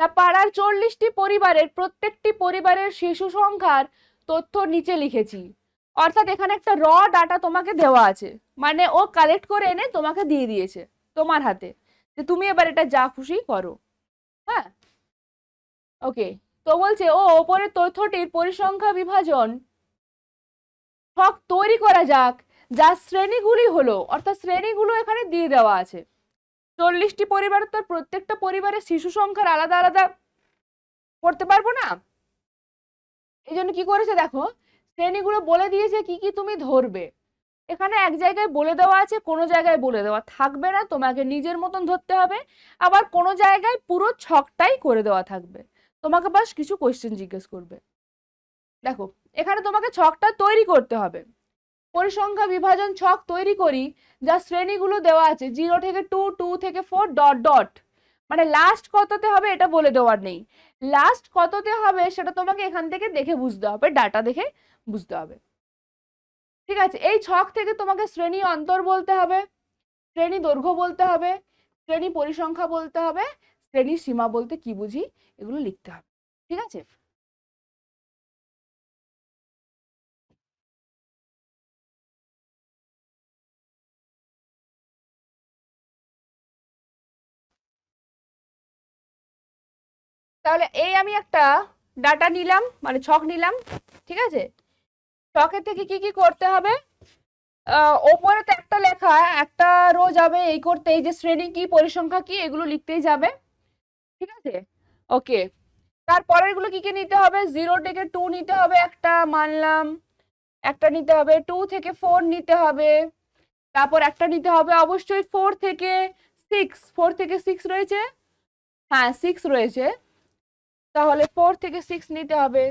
তা পাড়ার 40টি পরিবারের প্রত্যেকটি পরিবারের শিশু সংখ্যার তথ্য নিচে লিখেছি। অর্থাৎ এখানে একটা র ডাটা তোমাকে দেওয়া আছে, মানে ও কালেক্ট করে এনে তোমাকে দিয়ে দিয়েছে তোমার হাতে, যে তুমি এবার এটা যা খুশি করো। হ্যাঁ, ওকে। তো বলছে ও ওপরের তথ্যটির পরিসংখ্যা বিভাজন ছক তৈরি করা যাক, যা শ্রেণীগুলি হলো, অর্থাৎ শ্রেণীগুলো এখানে দিয়ে দেওয়া আছে। 40টি পরিবার, তো প্রত্যেকটা পরিবারের শিশু সংখ্যার আলাদা আলাদা করতে পারবো না, এই জন্য কি করেছে দেখো, শ্রেণীগুলো বলে দিয়েছে কি কি তুমি ধরবে। এখানে এক জায়গায় বলে দেওয়া আছে, কোনো জায়গায় বলে দেওয়া থাকবে না, তোমাকে নিজের মতন ধরতে হবে। আবার কোনো জায়গায় পুরো ছকটাই করে দেওয়া থাকবে, তোমাকে বাস কিছু কোশ্চেন জিজ্ঞেস করবে। দেখো এখানে তোমাকে ছকটা তৈরি করতে হবে। পরিসংখ্যা বিভাজন ছক তৈরি করি, যা শ্রেণীগুলো দেওয়া আছে 0 থেকে 2, 2 থেকে 4 ডট ডট, মানে লাস্ট কততে হবে এটা বলে দেওয়ার নেই, লাস্ট কততে হবে সেটা তোমাকে এখান থেকে দেখে বুঝতে হবে, ডাটা দেখে বুঝতে হবে। ঠিক আছে, এই ছক থেকে তোমাকে শ্রেণী অন্তর বলতে হবে, শ্রেণী দৈর্ঘ্য বলতে হবে, শ্রেণী পরিসংখ্যা বলতে হবে, শ্রেণীর সীমা বলতে কি বুঝি এগুলো লিখতে হবে। ঠিক আছে, তাহলে এই আমি একটা ডাটা নিলাম, মানে ছক নিলাম, ঠিক আছে। ছকের থেকে কি কি করতে হবে, ওপরে তো একটা লেখা, একটা রো যাবে এই করতে, এই যে শ্রেণী কি পরিসংখ্যা কি এগুলো লিখতেই যাবে, ঠিক আছে। ওকে, তারপরের গুলো কি কি নিতে হবে, 0 থেকে 2 নিতে হবে একটা, মানলাম একটা নিতে হবে, 2 থেকে 4 নিতে হবে, তারপর একটা নিতে হবে অবশ্যই 4 থেকে 6, 4 থেকে 6 রয়েছে, হ্যাঁ 6 রয়েছে, তাহলে 4 থেকে 6 নিতে হবে।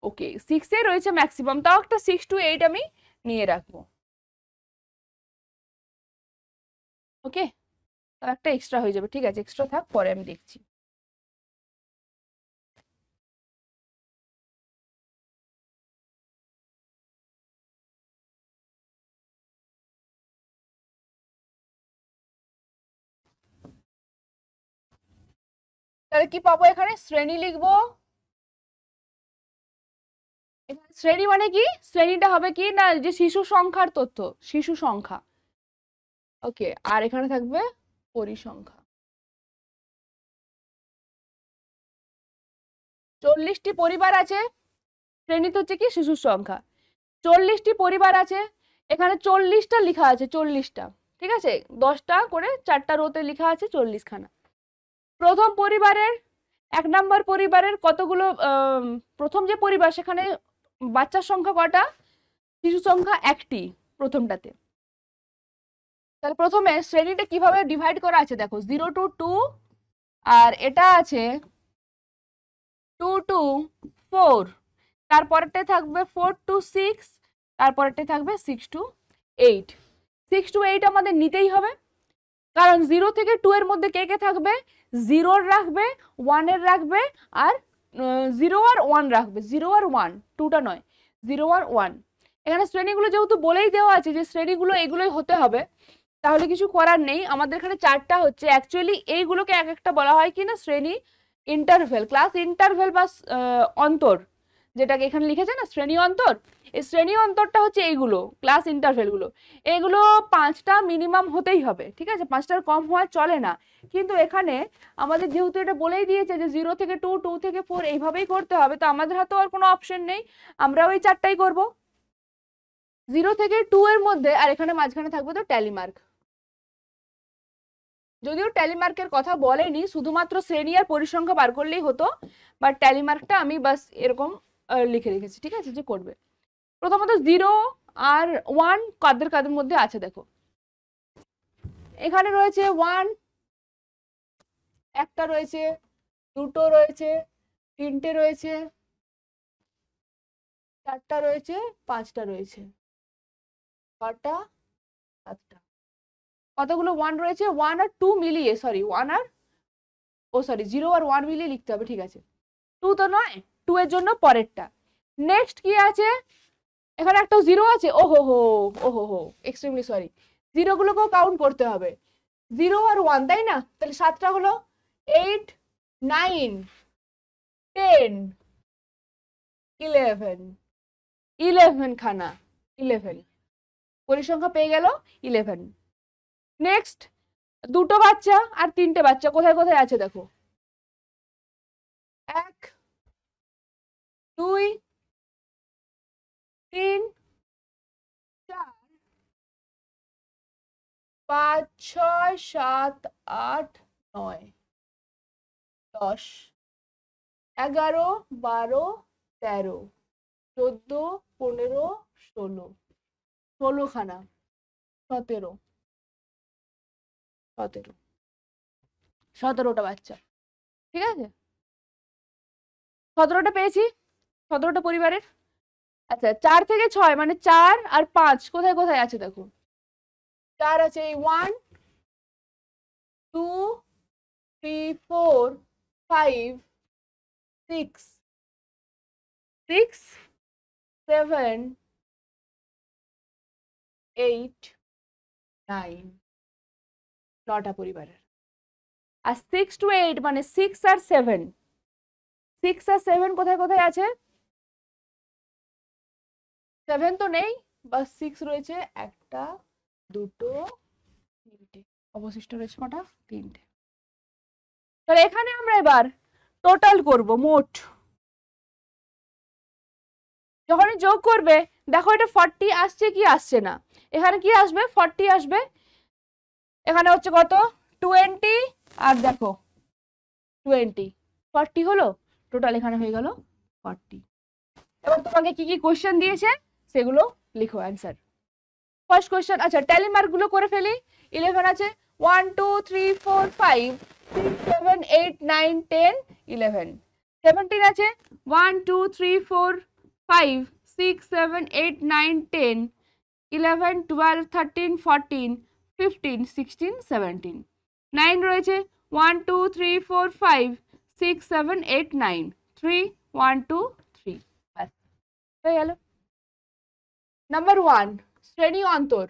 ওকে, 6 এ রয়েছে ম্যাক্সিমাম, তাও একটা 6 to 8 আমি নিয়ে রাখবো। ওকে, তাও একটা এক্সট্রা হয়ে যাবে, ঠিক আছে, এক্সট্রা থাক, পরে আমি দেখছি। তাহলে কি পাবো, এখানে শ্রেণী লিখবো, এখানে শ্রেণী মানে কি, শ্রেণীটা হবে কি না, যে শিশু সংখ্যার তথ্য, শিশু সংখ্যা। ওকে, আর এখানে থাকবে পরিসংখ্যা। 40টি পরিবার আছে, শ্রেণীতে হচ্ছে কি শিশুর সংখ্যা, 40টি পরিবার আছে, এখানে 40টা লেখা আছে, 40টা, ঠিক আছে, 10টা করে 4টা রোতে লেখা আছে 40 খানা। প্রথম পরিবারের, 1 নম্বর পরিবারের কতগুলো, প্রথম যে পরিবার সেখানে বাচ্চার সংখ্যা কটা, শিশু সংখ্যা 1টি প্রথমটাতে। তাহলে প্রথমে শ্রেণীটা কিভাবে ডিভাইড করা আছে দেখো, 0 to 2, আর এটা আছে 2 to 4, তারপরেরটা থাকবে 4 to 6, তারপরেরটা থাকবে 6 to 8। 6 to 8 আমাদের নিতেই হবে, কারণ 0 থেকে 2 এর মধ্যে কে কে থাকবে, 0 রাখবে, 1 এর রাখবে, আর 0 আর 1 রাখবে, 0 আর 1, 2টা নয়, 0 আর 1। এখানে শ্রেণীগুলো যেহেতু বলেই দেওয়া আছে যে শ্রেণীগুলো এগুলোই হতে হবে, তাহলে কিছু করার নেই, আমাদের এখানে 4টা হচ্ছে, অ্যাকচুয়ালি এইগুলোকে এক একটা বলা হয় কি না, শ্রেণী ইন্টারভেল, ক্লাস ইন্টারভেল বা অন্তর, যেটাকে এখানে লিখেছে না শ্রেণী অন্তর, এই শ্রেণী অন্তরটা হচ্ছে এইগুলো ক্লাস ইন্টারভেল গুলো, এগুলো 5টা মিনিমাম হতেই হবে, ঠিক আছে, 5টার কম হওয়া চলে না। কিন্তু এখানে আমাদের যেহেতু এটা বলেই দিয়েছে যে 0 থেকে 2, 2 থেকে 4 এইভাবেই করতে হবে, তো আমাদের হাতে আর কোনো অপশন নেই, আমরা ওই 4টাই করব। 0 থেকে 2 এর মধ্যে, আর এখানে মাঝখানে থাকবে তো ট্যালি মার্ক, যদিও ট্যালি মার্কের কথা বলেনি, শুধুমাত্র শ্রেণী আর পরিসংখ্যা বার করলেই হতো, বাট ট্যালি মার্কটা আমি বাস এরকম লিখে রেখেছি, ঠিক আছে, যে করবে। প্রথমত 0 আর 1 কাদের কাদের মধ্যে আছে দেখো, এখানে রয়েছে 1, একটা রয়েছে, 2টো রয়েছে, 3টে রয়েছে, 4টা রয়েছে, 5টা রয়েছে, 6টা, 7টা, কতগুলো 1 রয়েছে, 1 আর 2 মিলিয়ে, সরি 1 আর, ও সরি 0 আর 1 মিলিয়ে লিখতে হবে, ঠিক আছে, 2 তো নয়, 2 এর জন্য পরেরটা। নেক্সট কি আছে, এখানে একটা 0 আছে, ওহো এক্সট্রিমলি সরি, 0 গুলোকেও কাউন্ট করতে হবে, 0 আর 1, তাই না, তাহলে 7টা হলো, 8, 9, 10, 11 খানা, 11 পরিসংখ্যা পেয়ে গেল 11। নেক্সট 2টো বাচ্চা আর 3টে বাচ্চা কোথায় কোথায় আছে দেখো, 1, 2, 3, 4, 5, 6, 7, 8, 9, 10, 11, 12, 13, 14, 15, 16, 16 খানা, 17, 17টা বাচ্চা, ঠিক আছে, 17টা পেয়েছি, 17টা পরিবারের। আচ্ছা 4 থেকে 6 মানে 4 আর 5 কোথায় কোথায় আছে দেখো, 4 আছে এই 1, 2, 3, 4, 5, 6, 7, 8, 9, 9টা পরিবারের। আর 6 to 8 মানে 6 আর 7, 6 আর 7 কোথায় কোথায় আছে, 7 তো নেই, বাস 6 রয়েছে, একটা, দুটো, তিনটে, অবশিষ্ট রয়েছে কটা? 3টে। তাহলে এখানে আমরা এবার টোটাল করব, মোট যখনই যোগ করবে দেখো এটা 40 আসছে কি আসছে না, এখানে কি আসবে 40 আসবে, এখানে হচ্ছে কত 20 আর দেখো 20 40 হলো টোটাল, এখানে হয়ে গেল 40। এবার তোমাকে কি কি কোশ্চেন দিয়েছে সেগুলো লিখো অ্যান্সার। ফার্স্ট কোশ্চেন, আচ্ছা ট্যালি মার্ক গুলো করে ফেলি। 11 আছে 1 2 3 4 5 6 7 8 9 10 11। 17 আছে 1 2 3 4 5 6 7 8 9 10 11 12 13 14 15 16 17। 9 রয়েছে 1 2 3 4 5 6 7 8 9 3 1 2 3। বাস হয়ে গেল। নাম্বার 1 শ্রেণী অন্তর।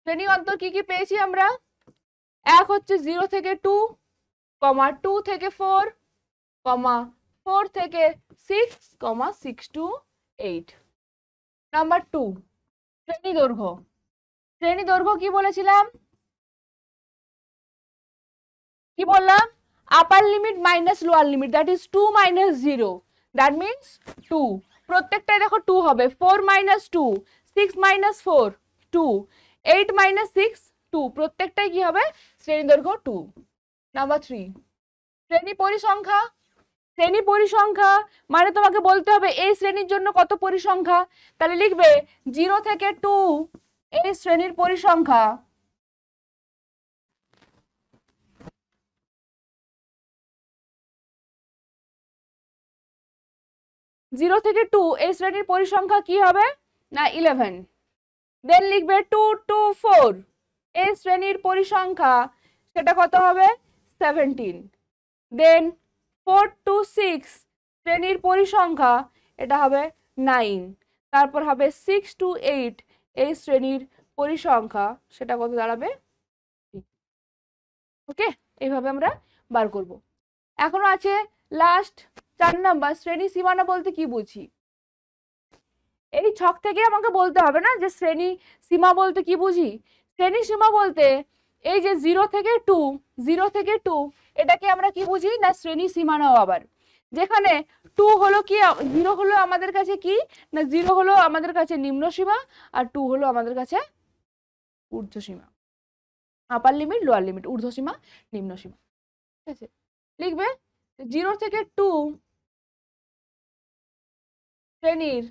শ্রেণী অন্তর কি কি পেয়েছি আমরা? এক হচ্ছে 0 থেকে 2, 2 থেকে 4, 4 থেকে 6, 6 to 8। নাম্বার 2 শ্রেণী দৈর্ঘ্য। শ্রেণী দৈর্ঘ্য কি বলেছিলাম, কি বললাম? আপার limit minus lower limit, that is 2 minus 0, that means 2। প্রত্যেকটাই দেখো 2 হবে। 4 minus 2, 6 minus 4 2, 8 minus 6 2, প্রত্যেকটাই কি হবে শ্রেণী দৈর্ঘ্য 2। নাম্বার 3 শ্রেণী পরিসংখ্যা। শ্রেণী পরিসংখ্যা মানে তোমাকে বলতে হবে এই শ্রেণীর জন্য কত পরিসংখ্যা, তাহলে লিখবে 0 থেকে 2 এই শ্রেণীর পরিসংখ্যা, 0 থেকে 2 এই শ্রেণীর পরিসংখ্যা কি হবে না 11। দেন লিখবে 2 to 4 এই শ্রেণীর পরিসংখ্যা, সেটা কত হবে 17। দেন 4 to 6 শ্রেণীর পরিসংখ্যা, এটা হবে 9। তারপর হবে 6 to 8 এই শ্রেণীর পরিসংখ্যা, সেটা কত দাঁড়াবে। ওকে, এইভাবে আমরা বার করব। এখনো আছে লাস্ট 4 নাম্বার, শ্রেণী সীমানা বলতে কি বুঝি। এই ছক থেকে আমাকে বলতে হবে না যে শ্রেণী সীমা বলতে কি বুঝি। শ্রেণী সীমা বলতে এই যে 0 থেকে 2, 0 থেকে 2 এটাকে আমরা কি বুঝি না শ্রেণী সীমানাও। আবার যেখানে 2 হলো কি, 0 হলো আমাদের কাছে কি না 0 হলো আমাদের কাছে নিম্ন সীমা, আর 2 হলো আমাদের কাছে ঊর্ধ্ব সীমা। আপার লিমিট লোয়ার লিমিট, ঊর্ধ্ব সীমা নিম্ন সীমা। ঠিক আছে, লিখবে 0 থেকে 2 শ্রেণীর,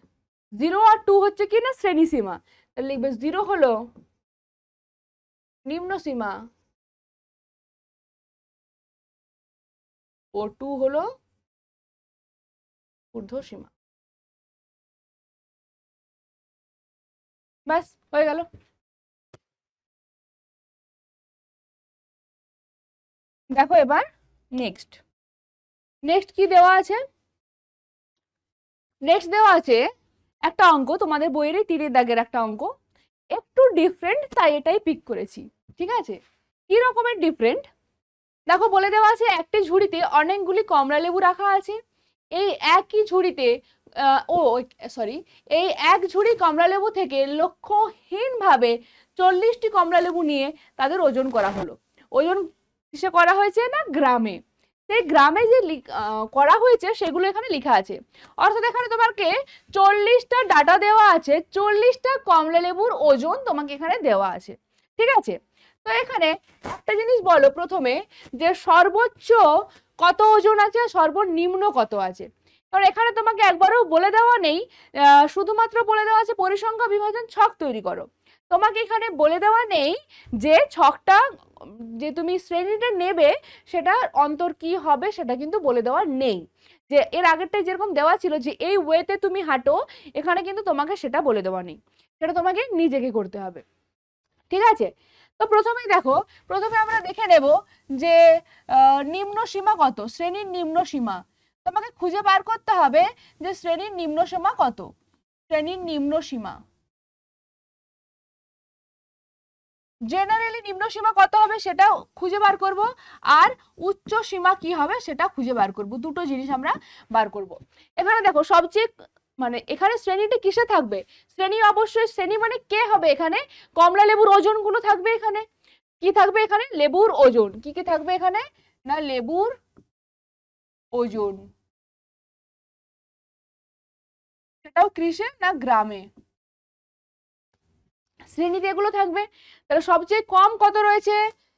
0 আর 2 হচ্ছে কি না শ্রেণী সীমা, তাহলে লিখবে 0 হলো নিম্ন সীমা ও 2 হলো ঊর্ধ্ব সীমা। ব্যাস হয়ে গেল। দেখো এবার নেক্সট কি দেওয়া আছে। নেক্সট দেওয়া আছে একটা অঙ্ক, তোমাদের বইয়েরই 3 দাগের একটা অঙ্ক, একটু ডিফারেন্ট তাই এটাই পিক করেছি। ঠিক আছে, কি রকমের ডিফারেন্ট দেখো, বলে দেওয়া আছে একটি ঝুড়িতে অনেকগুলি কমলা লেবু রাখা আছে। এই একই ঝুড়িতে এই এক ঝুড়ি কমলা লেবু থেকে লক্ষ্যহীনভাবে 40টি কমলা লেবু নিয়ে তাদের ওজন করা হলো। ওজন কিসে করা হয়েছে না গ্রামে। সেই গ্রামে যে করা হয়েছে সেগুলো এখানে লেখা আছে। অর্থাৎ এখানে তোমাকে 40টা ডাটা দেওয়া আছে, 40টা কমলা লেবুর ওজন তোমাকে এখানে দেওয়া আছে। ঠিক আছে, তো এখানে একটা জিনিস বলো প্রথমে যে সর্বোচ্চ কত ওজন আছে, সর্বনিম্ন কত আছে। কারণ এখানে তোমাকে একবারও বলে দেওয়া নেই, শুধুমাত্র বলে দেওয়া আছে পরিসংখ্যা বিভাজন ছক তৈরি করো। তোমাকে এখানে বলে দেওয়া নেই যে ছকটা যে তুমি শ্রেণীটা নেবে সেটার অন্তর কি হবে, সেটা কিন্তু বলে দেওয়া নেই। যে এর আগেরটাই যেরকম দেওয়া ছিল যে এই ওয়েতে তুমি হাঁটো, এখানে কিন্তু তোমাকে সেটা বলে দেওয়া নেই, সেটা তোমাকে নিজেকে করতে হবে। ঠিক আছে, তো প্রথমেই দেখো, প্রথমে আমরা দেখে নেব যে নিম্ন সীমা কত, শ্রেণীর নিম্ন সীমা। তোমাকে খুঁজে বার করতে হবে যে শ্রেণীর নিম্ন সীমা কত। শ্রেণীর নিম্ন সীমা জেনারেলি নিম্ন সীমা কত হবে সেটা খুঁজে বার করব, আর উচ্চ সীমা কি হবে সেটা খুঁজে বার করব। দুটো জিনিস আমরা বার করব। এখানে দেখো সবচেয়ে মানে এখানে শ্রেণীটা কিসে থাকবে? শ্রেণী অবশ্যই, শ্রেণী মানে কে হবে এখানে? কমলা লেবুর ওজনগুলো থাকবে এখানে। কি থাকবে এখানে? লেবুর ওজন। কি কি থাকবে এখানে? না লেবুর ওজন। সেটাও কিসে? না গ্রামে। শ্রেণীতে এগুলো থাকবে। তাহলে সবচেয়ে কম কত রয়েছে?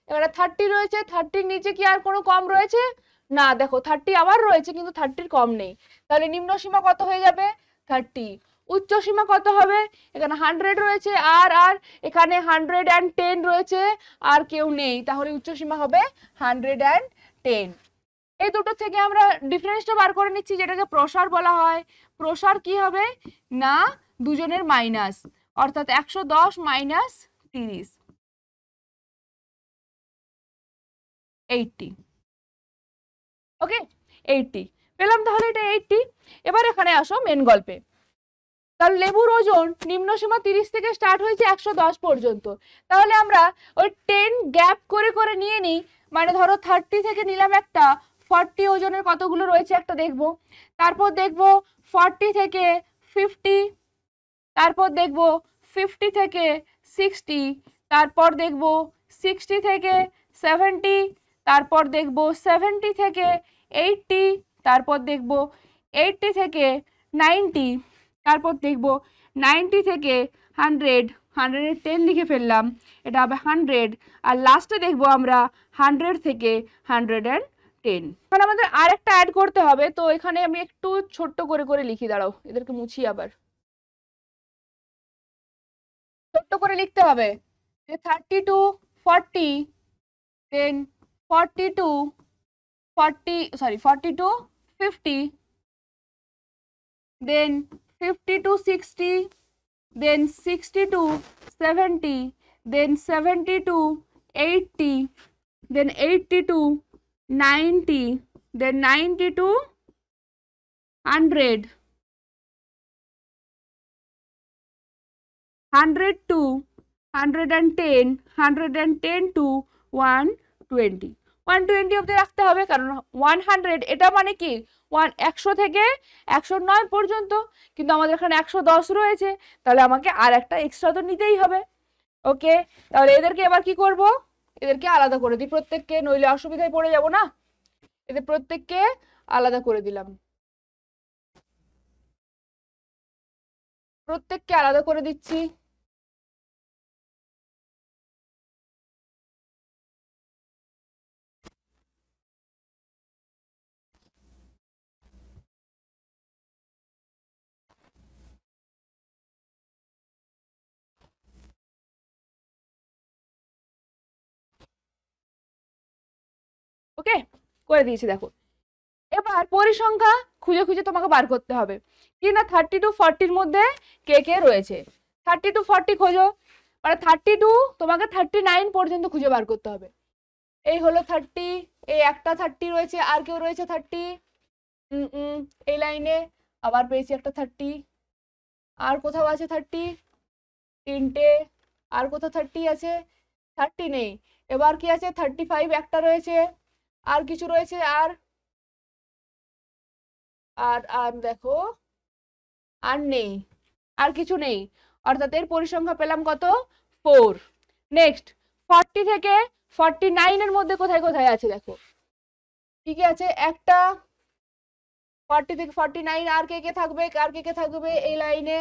এবারে 30 রয়েছে। 30-র নিচে কি আর কোনো কম রয়েছে? না, দেখো 30 আবার রয়েছে কিন্তু 30-র কম নেই। তাহলে নিম্ন সীমা কত হয়ে যাবে? 30। উচ্চ সীমা কত হবে? এখানে 100 রয়েছে আর আর এখানে 110 রয়েছে, আর কেউ নেই, তাহলে উচ্চ সীমা হবে 110। এই দুটো থেকে আমরা ডিফারেন্সটা বার করে নিচ্ছি, যেটাকে প্রসার বলা হয়। প্রসার কি হবে? না দুজনের মাইনাস, অর্থাৎ 110 মাইনাস 30, 80। ওকে, 80 পেলাম। তাহলে এটা 80। এবার এখানে আসো মেন গল্পে। তাহলে লেবুর ওজন নিম্ন সীমা 30 থেকে স্টার্ট হয়েছে 110 পর্যন্ত। তাহলে আমরা ওই 10 গ্যাপ করে করে নিয়ে নিই। মানে ধরো 30 থেকে নিলাম একটা, 40 ওজনের কতগুলো রয়েছে একটা দেখবো, তারপর দেখবো 40 থেকে 50, তারপর দেখবো 50 থেকে 60, তারপর দেখবো 60 থেকে 70, তারপর দেখবো 70 থেকে 80, তারপর দেখবো 80 থেকে 90, তারপর দেখবো 90 থেকে 100, 110 লিখে ফেললাম, এটা হবে 100। আর লাস্টে দেখবো আমরা 100 থেকে 110। এখানে আমাদের আর একটা অ্যাড করতে হবে, তো এখানে আমি একটু ছোট্ট করে করে লিখি, দাঁড়াও এদেরকে মুছি আবার। ছোট্ট করে লিখতে হবে যে 32 40, দেন 42 50, then 50 60, then 60 70, then 70 80, then 80 90, then 90 100, 100 110, 110 120। 120 অবধি রাখতে হবে, কারণ 100 এটা মানে কি 100 থেকে 109 পর্যন্ত, কিন্তু আমাদের এখানে 110 রয়েছে, তাহলে আমাকে আর একটা এক্সট্রা তো নিতেই হবে। ওকে, তাহলে এদেরকে এবার কি করব? এদেরকে আলাদা করে দিই প্রত্যেককে, নইলে অসুবিধায় পড়ে যাব না। এদের প্রত্যেককে আলাদা করে দিলাম, প্রত্যেককে আলাদা করে দিচ্ছি। ওকে, করে দিয়েছি। দেখো এবার পরিসংখ্যা খুঁজে খুঁজে তোমাকে বার করতে হবে কি না 30 to 40-র মধ্যে কে কে রয়েছে। 30 to 40 খোঁজো, মানে 32 তোমাকে 39 পর্যন্ত খুঁজে বার করতে হবে। এই হলো 30, এই একটা 30 রয়েছে, আর কেউ রয়েছে 30, এই লাইনে আবার পেয়েছি একটা 30, আর কোথাও আছে 30, তিনটে, আর কোথাও 30 আছে? 30 নেই। এবার কি আছে? 35 একটা রয়েছে, আর কিছু রয়েছে? আর আর আর দেখো আর নেই, আর কিছু নেই, অর্থাৎ এর পরিসংখ্যা পেলাম কত? 4। নেক্সট 40 থেকে 49 এর মধ্যে কোথায় কোথায় আছে দেখো, কি কি আছে? একটা 40 থেকে 49, আর কে কে থাকবে? আর কে কে থাকবে? এই লাইনে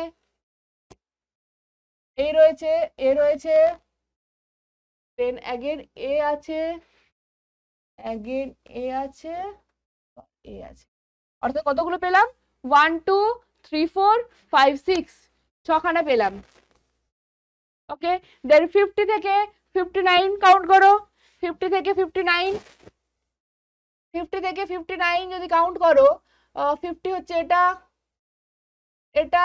এই রয়েছে, এ রয়েছে, দেন অ্যাগেন এ আছে, অ্যাগেন এ আছে, এ আছে, অর্থাৎ কতগুলো পেলাম? 1 2 3 4 5 6, ছখানা পেলাম। ওকে, দেন 50 থেকে 59 কাউন্ট করো। 50 থেকে 59, 50 থেকে 59 যদি কাউন্ট করো, 50 হচ্ছে এটা, এটা,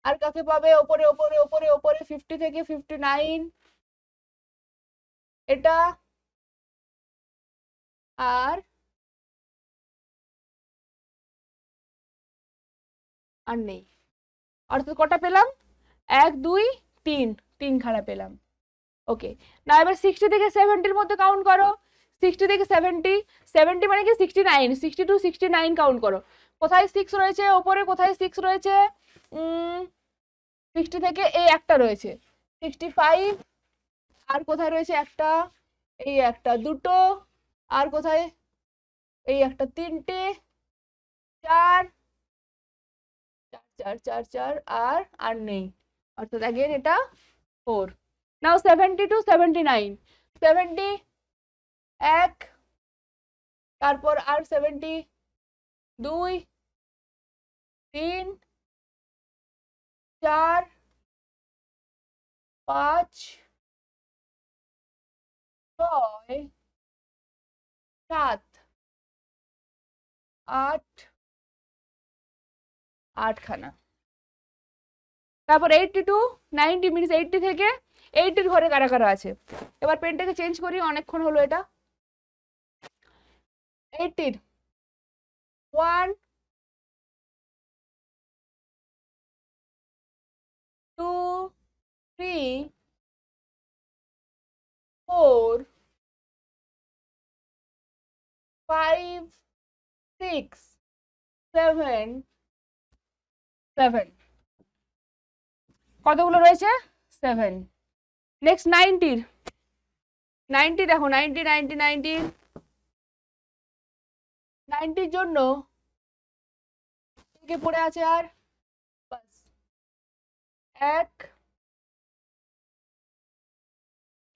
আর কাকে পাবে? ওপরে ওপরে ওপরে ওপরে 50 থেকে 59, এটা, আর আর নেই, অর্থাৎ কটা পেলাম? 1 2 3, তিনখানা পেলাম। ওকে, না এবার 60 থেকে 70-র মধ্যে কাউন্ট করো। 60 থেকে 70, 70 মানে কি 69, 62 69 কাউন্ট করো, কোথায় 6 রয়েছে, ওপরে কোথায় 6 রয়েছে, 60 থেকে এই একটা রয়েছে 65, আর কোথায় রয়েছে একটা, এই একটা, দুটো, আর কোথায় এই একটা, তিনটে, 4 4 4 4 আর নেই, অর্থাৎ अगेन এটা 4। নাও 70 টু 79, 70 এক, তারপর আর 70 2 3 4 5 6 7 8 8খানা। তারপর 82 90 মিনিট, 80 থেকে 80 ঘরে কারা কারা আছে। এবার পেনটাকে চেঞ্জ করি, অনেকক্ষণ হলো এটা। 80 1 2 3 4 5 6 7 7, কতগুলো রয়েছে 7। নেক্সট 90, 90 দেখো 90 90 90, 90 জন্য কে পড়ে আছে আর, বাস 1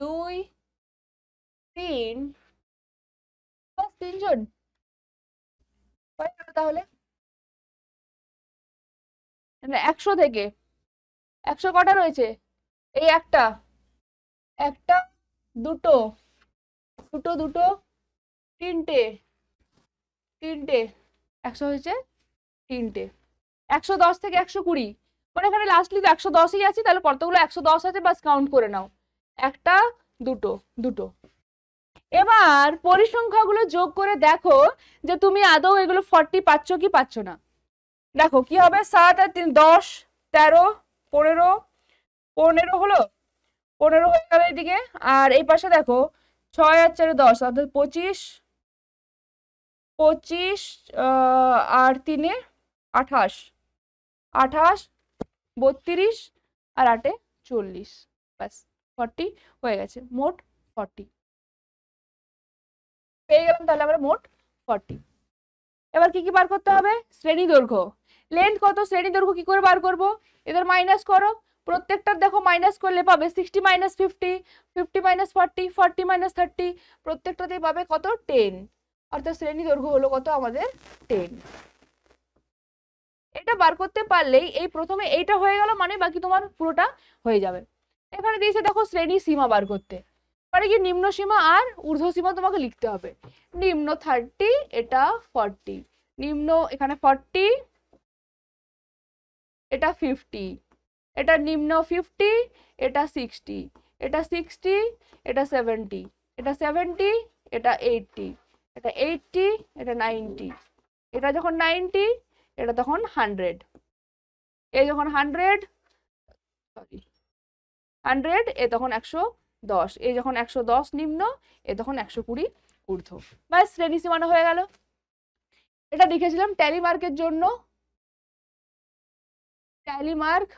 2 3, বাস 3 জন হয়ে গেল। তাহলে 100 থেকে 100 কটা রয়েছে, এই একটা, একটা, দুটো, দুটো, দুটো, তিনটে, তিনটে, 100 হয়েছে তিনটে। 110 থেকে 120, মানে এখানে লাস্টলি তো 110ই আছে, তাহলে কতগুলো 110 আছে বাস কাউন্ট করে নাও, একটা, দুটো, দুটো। এবার পরিসংখ্যাগুলো যোগ করে দেখো যে তুমি আদৌ এগুলো 40 পাচ্ছ কি পাচ্ছ না। দেখো কি হবে, 7 আর 3 10 13 15, 15 হলো, 15 হয়ে গেল এইদিকে। আর এই পাশে দেখো 6 আর 4 10, অর্থাৎ 25, 25 আর 3 28, 28 32 আর 8 40, ব্যাস 40 হয়ে গেছে, মোট 40 পেয়ে গেলাম। তাহলে আমরা মোট 40। এবার কি কি বার করতে হবে, শ্রেণী দৈর্ঘ্য, লেন্থ কত, শ্রেণী দৈর্ঘ্য কি করে বার করব, এদের মাইনাস করো, প্রত্যেকটার দেখো মাইনাস করলে পাবে 60 মাইনাস 50, 50 মাইনাস 40, 40 মাইনাস 30, প্রত্যেকটাতেই পাবে কত 10, অর্থাৎ শ্রেণী দৈর্ঘ্য হলো কত আমাদের 10। এটা বার করতে পারলেই এই প্রথমে এইটা হয়ে গেল, মানে বাকি তোমার পুরোটা হয়ে যাবে। এখানে দিয়েছে দেখো শ্রেণী সীমা বার করতে, মানে কি নিম্ন সীমা আর ঊর্ধ্ব সীমা তোমাকে লিখতে হবে। নিম্ন 30, এটা 40, নিম্ন এখানে 40, এটা 50, এটা নিম্ন 50, এটা 60, এটা 60, এটা 70, এটা 70, এটা 80, এটা 80, এটা 90, এটা যখন 90, এটা তখন 100, এই যখন 100, সরি 100, এ তখন 110, এই যখন 110 নিম্ন, এ তখন 120 ঊর্ধ্ব, ব্যাস শ্রেণী সীমানা হয়ে গেল। এটা লিখেছিলাম ট্যালি মার্কের জন্য, ট্যালি মার্ক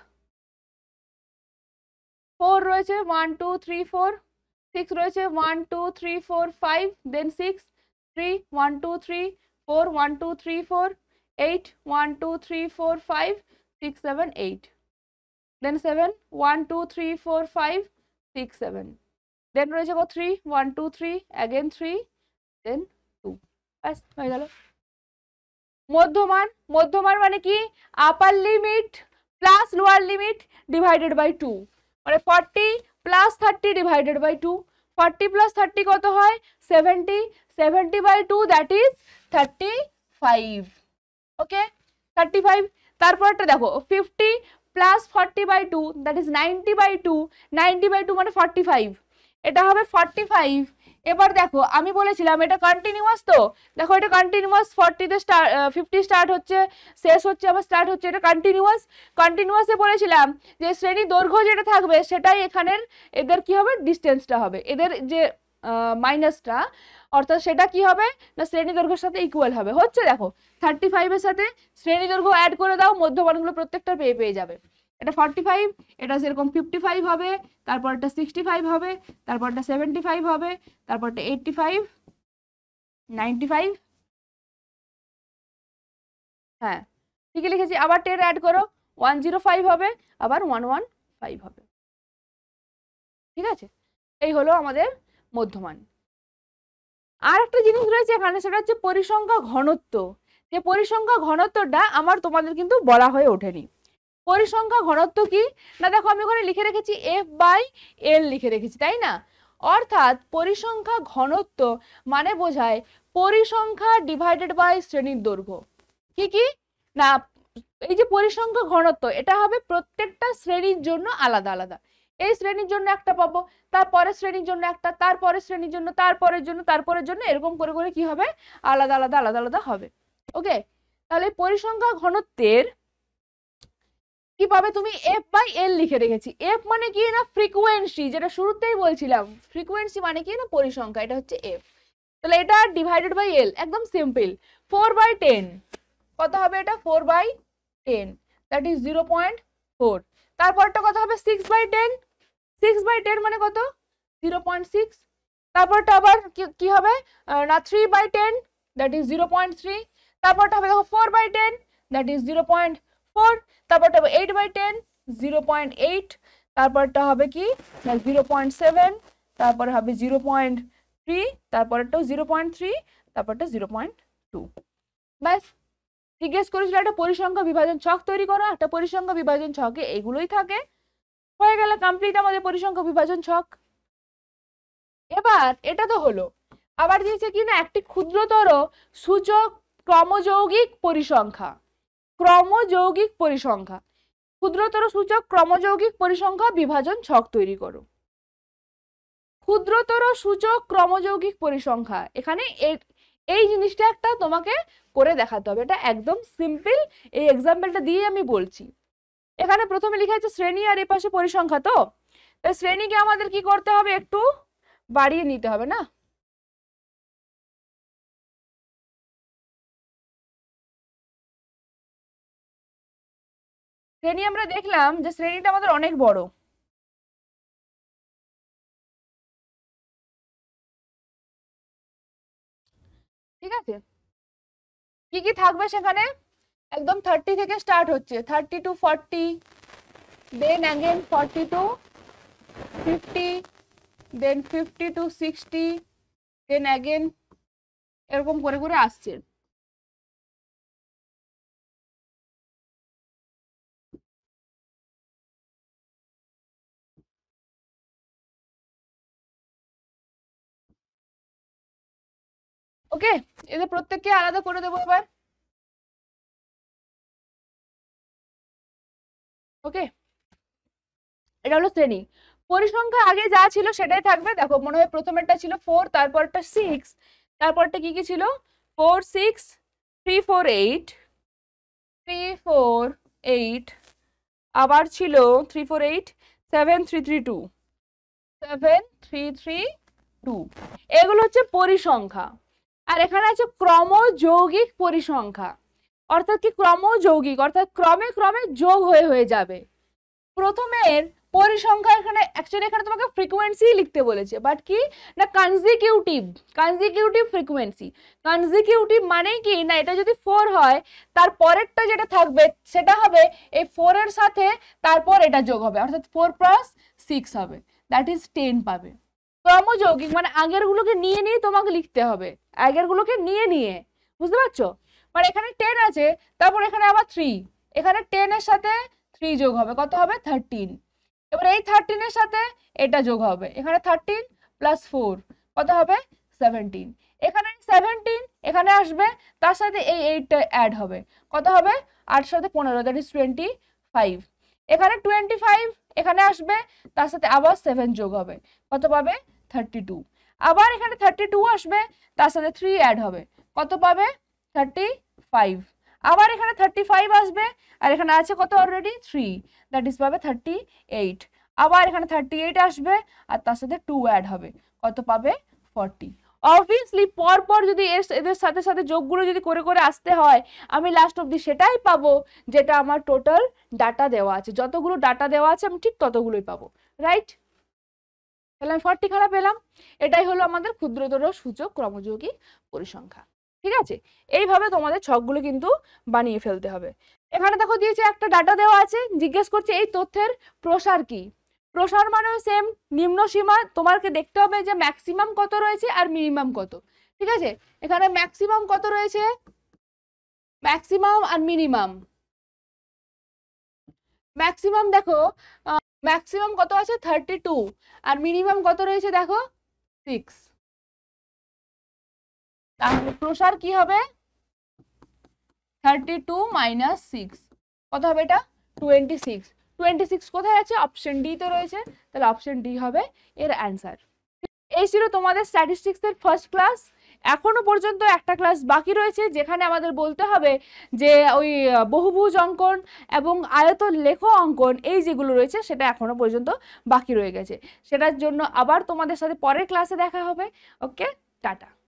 4 রয়েছে 1 2 3 4, 6 রয়েছে 1 2 3 4 5, দেন 6 3 1 2 3 4 1 2 3 4 8 1 2 3 4 5 6 7 8, দেন 7 1 2 3 4 5 6 7, দেন রয়েছে 3 1 2 3 again 3, দেন 2, ব্যাস হয়ে গেল। মধ্যমান, মধ্যমান মানে কি, upper limit plus lower limit divided by 2, মানে 40 প্লাস 30 ডিভাইডেড বাই 2, 40 প্লাস 30 কত হয় 70, 70 বাই 2 দ্যাট ইজ 35, ওকে 35। তারপরটা দেখো 50 plus 40 by 2 that is 90 by 2, 90 by 2 মানে 45, এটা হবে 45। এবার দেখো আমি বলেছিলাম এটা কন্টিনিউয়াস, তো দেখো এটা কন্টিনিউয়াস, 40 তে 50 স্টার্ট হচ্ছে, শেষ হচ্ছে, আবার স্টার্ট হচ্ছে, এটা কন্টিনিউয়াস। কন্টিনিউয়াসে বলেছিলাম যে শ্রেণী দৈর্ঘ্য যেটা থাকবে সেটাই এখানের এদের কি হবে ডিস্টেন্সটা হবে, এদের যে মাইনাসটা, অর্থাৎ সেটা কি হবে না শ্রেণী দৈর্ঘ্যের সাথে ইকুয়াল হবে। হচ্ছে দেখো 35 এর সাথে শ্রেণী দৈর্ঘ্য অ্যাড করে দাও, মধ্যমানগুলো প্রত্যেকটা পেয়ে যাবে। এটা 45, এটা সেরকম 55 হবে, তারপর এটা 65 হবে, তারপর এটা 75 হবে, তারপর এটা 85, 95, হ্যাঁ ঠিকই লিখেছি। আবার 10 অ্যাড করো, 105 হবে, আবার 115 হবে। ঠিক আছে, এই হলো আমাদের মধ্যমান। আর একটা জিনিস রয়েছে এখানে, সেটা হচ্ছে পরিসংখ্যা ঘনত্ব। যে পরিসংখ্যা ঘনত্বটা আমার তোমাদের কিন্তু বলা হয়ে ওঠেনি। পরিসংখ্যা ঘনত্ব কি না, দেখো আমি ওখানে লিখে রেখেছি F/L লিখে রেখেছি, তাই না? অর্থাৎ পরিসংখ্যা ঘনত্ব মানে বোঝায় পরিসংখ্যা ডিভাইডেড বাই শ্রেণীর দৈর্ঘ্য। কি কি না, এই যে পরিসংখ্যা ঘনত্ব এটা হবে প্রত্যেকটা শ্রেণীর জন্য আলাদা আলাদা। এই শ্রেণীর জন্য একটা পাবো, তারপরের শ্রেণীর জন্য একটা, তারপরের শ্রেণীর জন্য, তারপরের জন্য, তারপরের জন্য, এরকম করে করে কি হবে, আলাদা আলাদা আলাদা আলাদা হবে। ওকে, তাহলে পরিসংখ্যা ঘনত্বের কি পাবে তুমি, F/L লিখে রেখেছি। F মানে কি না, ফ্রিকোয়েন্সি, যেটা শুরুতেই বলছিলাম, ফ্রিকোয়েন্সি মানে কি না পরিসংখ্যা, এটা হচ্ছে F। তাহলে এটা ডিভাইডেড বাই L, একদম সিম্পল। 4/10 কত হবে, এটা 4/10, দ্যাট ইজ 0.4। তারপরটা কত হবে, 6/10, 6/10 মানে কত, 0.6। তারপরটা আবার কি হবে না, 3/10, দ্যাট ইজ 0.3। তারপরটা হবে দেখো 4/10, দ্যাট ইজ 0.4। তারপরটা হবে 8/10, 0.8। তারপরটা হবে কি না 0.7, তারপরে হবে 0.3, তারপরটাও 0.3, তারপরটা 0.2। ব্যাস, জিজ্ঞেস করেছিল একটা পরিসংখ্যা বিভাজন ছক তৈরি করো, একটা পরিসংখ্যা বিভাজন ছকে এগুলোই থাকে। হয়ে গেল কমপ্লিট আমাদের পরিসংখ্যা বিভাজন ছক। এবার এটা তো হলো, আবার দিয়েছে কি না একটি ক্ষুদ্রতর সূচক ক্রমযৌগিক পরিসংখ্যা। ক্রমযৌগিক পরিসংখ্যা, ক্ষুদ্রতর সূচক ক্রমযৌগিক পরিসংখ্যা বিভাজন ছক তৈরি করো। ক্ষুদ্রতর সূচক ক্রমযৌগিক পরিসংখ্যা, এখানে এই জিনিসটা একটা তোমাকে করে দেখাতে হবে, এটা একদম সিম্পল। এই এক্সাম্পলটা দিয়ে আমি বলছি। এখানে প্রথমে লেখা আছে শ্রেণী আর এই পাশে পরিসংখ্যা, তো তাই শ্রেণীকে আমাদের কি করতে হবে, একটু বাড়িয়ে নিতে হবে না। শ্রেণী আমরা দেখলাম যে শ্রেণীটা আমাদের অনেক বড়। ঠিক আছে, কি কি থাকবে সেখানে, একদম 30 থেকে স্টার্ট হচ্ছে, 30 to 40, then again 40 to 50, then 50 to 60, then again এরকম করে করে আসছে। ওকে, এদের প্রত্যেককে আলাদা করে দেবো এবার। ওকে, এটা হলো শ্রেণী। পরিসংখ্যা আগে যা ছিল সেটাই থাকবে, দেখো মনে হয় প্রথমেরটা ছিল 4, তারপরটা 6, তারপরটা কি কি ছিল 4 6 3 4 8, 3 4 8, আবার ছিল 3 4 8 7 3 3 2, 7 3 3 2, এগুলো হচ্ছে পরিসংখ্যা। আর এখানে আছে ক্রমযৌগিক পরিসংখ্যা, অর্থাৎ কি ক্রমযৌগিক অর্থাৎ ক্রমে ক্রমে যোগ হয়ে হয়ে যাবে। প্রথমের পরিসংখ্যা এখানে অ্যাকচুয়ালি এখানে তোমাকে ফ্রিকোয়েন্সি লিখতে বলেছে, বাট কি না কনজিকিউটিভ, কনজিকিউটিভ ফ্রিকোয়েন্সি। কনজিকিউটিভ মানে কি না, এটা যদি 4 হয় তার পরেরটা যেটা থাকবে সেটা হবে এই 4 এর সাথে তারপর এটা যোগ হবে, অর্থাৎ 4 + 6 হবে, দ্যাট ইজ 10 পাবে। ক্রমযৌগিক মানে আগের গুলোকে নিয়ে নিয়ে তোমাকে লিখতে হবে, আগের গুলোকে নিয়ে নিয়ে, বুঝতে পারছো? মানে এখানে 10 আছে, তারপর এখানে আবার 3, এখানে 10 এর সাথে 3 যোগ হবে, কত হবে 13। এবার এই 13 এর সাথে এটা যোগ হবে, এখানে 13 + 4 কত হবে 17। এখানে 17 এখানে আসবে, তার সাথে এই 8টা অ্যাড হবে, কত হবে 8 সাথে 15, দ্যাট ইজ 25। এখানে 25 এখানে আসবে, তার সাথে আবার 7 যোগ হবে, কত পাবে 32। আবার এখানে 32 আসবে, তার সাথে 3 অ্যাড হবে, কত পাবে 35। আবার এখানে 35 আসবে, আর এখানে আছে কত অলরেডি 3, দ্যাট ইজ পাবে 38। আবার এখানে 38 আসবে, আর তার সাথে 2 অ্যাড হবে, কত পাবে 40। অবভিয়াসলি পর পর যদি এদের সাথে সাথে যোগগুলো যদি করে করে আসতে হয়, আমি লাস্ট অব্দি সেটাই পাবো যেটা আমার টোটাল ডাটা দেওয়া আছে, যতগুলো ডাটা দেওয়া আছে আমি ঠিক ততগুলোই পাবো, রাইট? তাহলে আমি 40 খানা পেলাম। এটাই হলো আমাদের ক্ষুদ্রতর সূচক ক্রমযৌগিক পরিসংখ্যা। ঠিক আছে, এইভাবে তোমাদের ছকগুলো কিন্তু বানিয়ে ফেলতে হবে। এখানে দেখো দিয়েছে একটা ডাটা দেওয়া আছে, জিজ্ঞেস করছে এই তথ্যের প্রসার কি। প্রসার মানে সেম, নিম্ন সীমা তোমাকে দেখতে হবে যে ম্যাক্সিমাম কত রয়েছে আর মিনিমাম কত। ঠিক আছে, এখানে ম্যাক্সিমাম কত রয়েছে, ম্যাক্সিমাম আর মিনিমাম। ম্যাক্সিমাম দেখো, ম্যাক্সিমাম কত আছে 32, আর মিনিমাম কত রয়েছে দেখো 6। তাহলে প্রসার কি হবে 32 মাইনাস 6, কত হবে এটা 26। 26 কোথায় আছে, অপশন ডি তে রয়েছে, তাহলে অপশন ডি হবে এর অ্যান্সার। এই ছিল তোমাদের স্ট্যাটিস্টিক্স এর ফার্স্ট ক্লাস। এখনো পর্যন্ত একটা ক্লাস বাকি রয়েছে, যেখানে আমাদের বলতে হবে যে ওই বহুভুজ অঙ্কন এবং আয়ত লেখ অঙ্কন এই যেগুলো রয়েছে সেটা এখনো পর্যন্ত বাকি রয়ে গেছে। সেটার জন্য আবার তোমাদের সাথে পরের ক্লাসে দেখা হবে। ওকে, টাটা।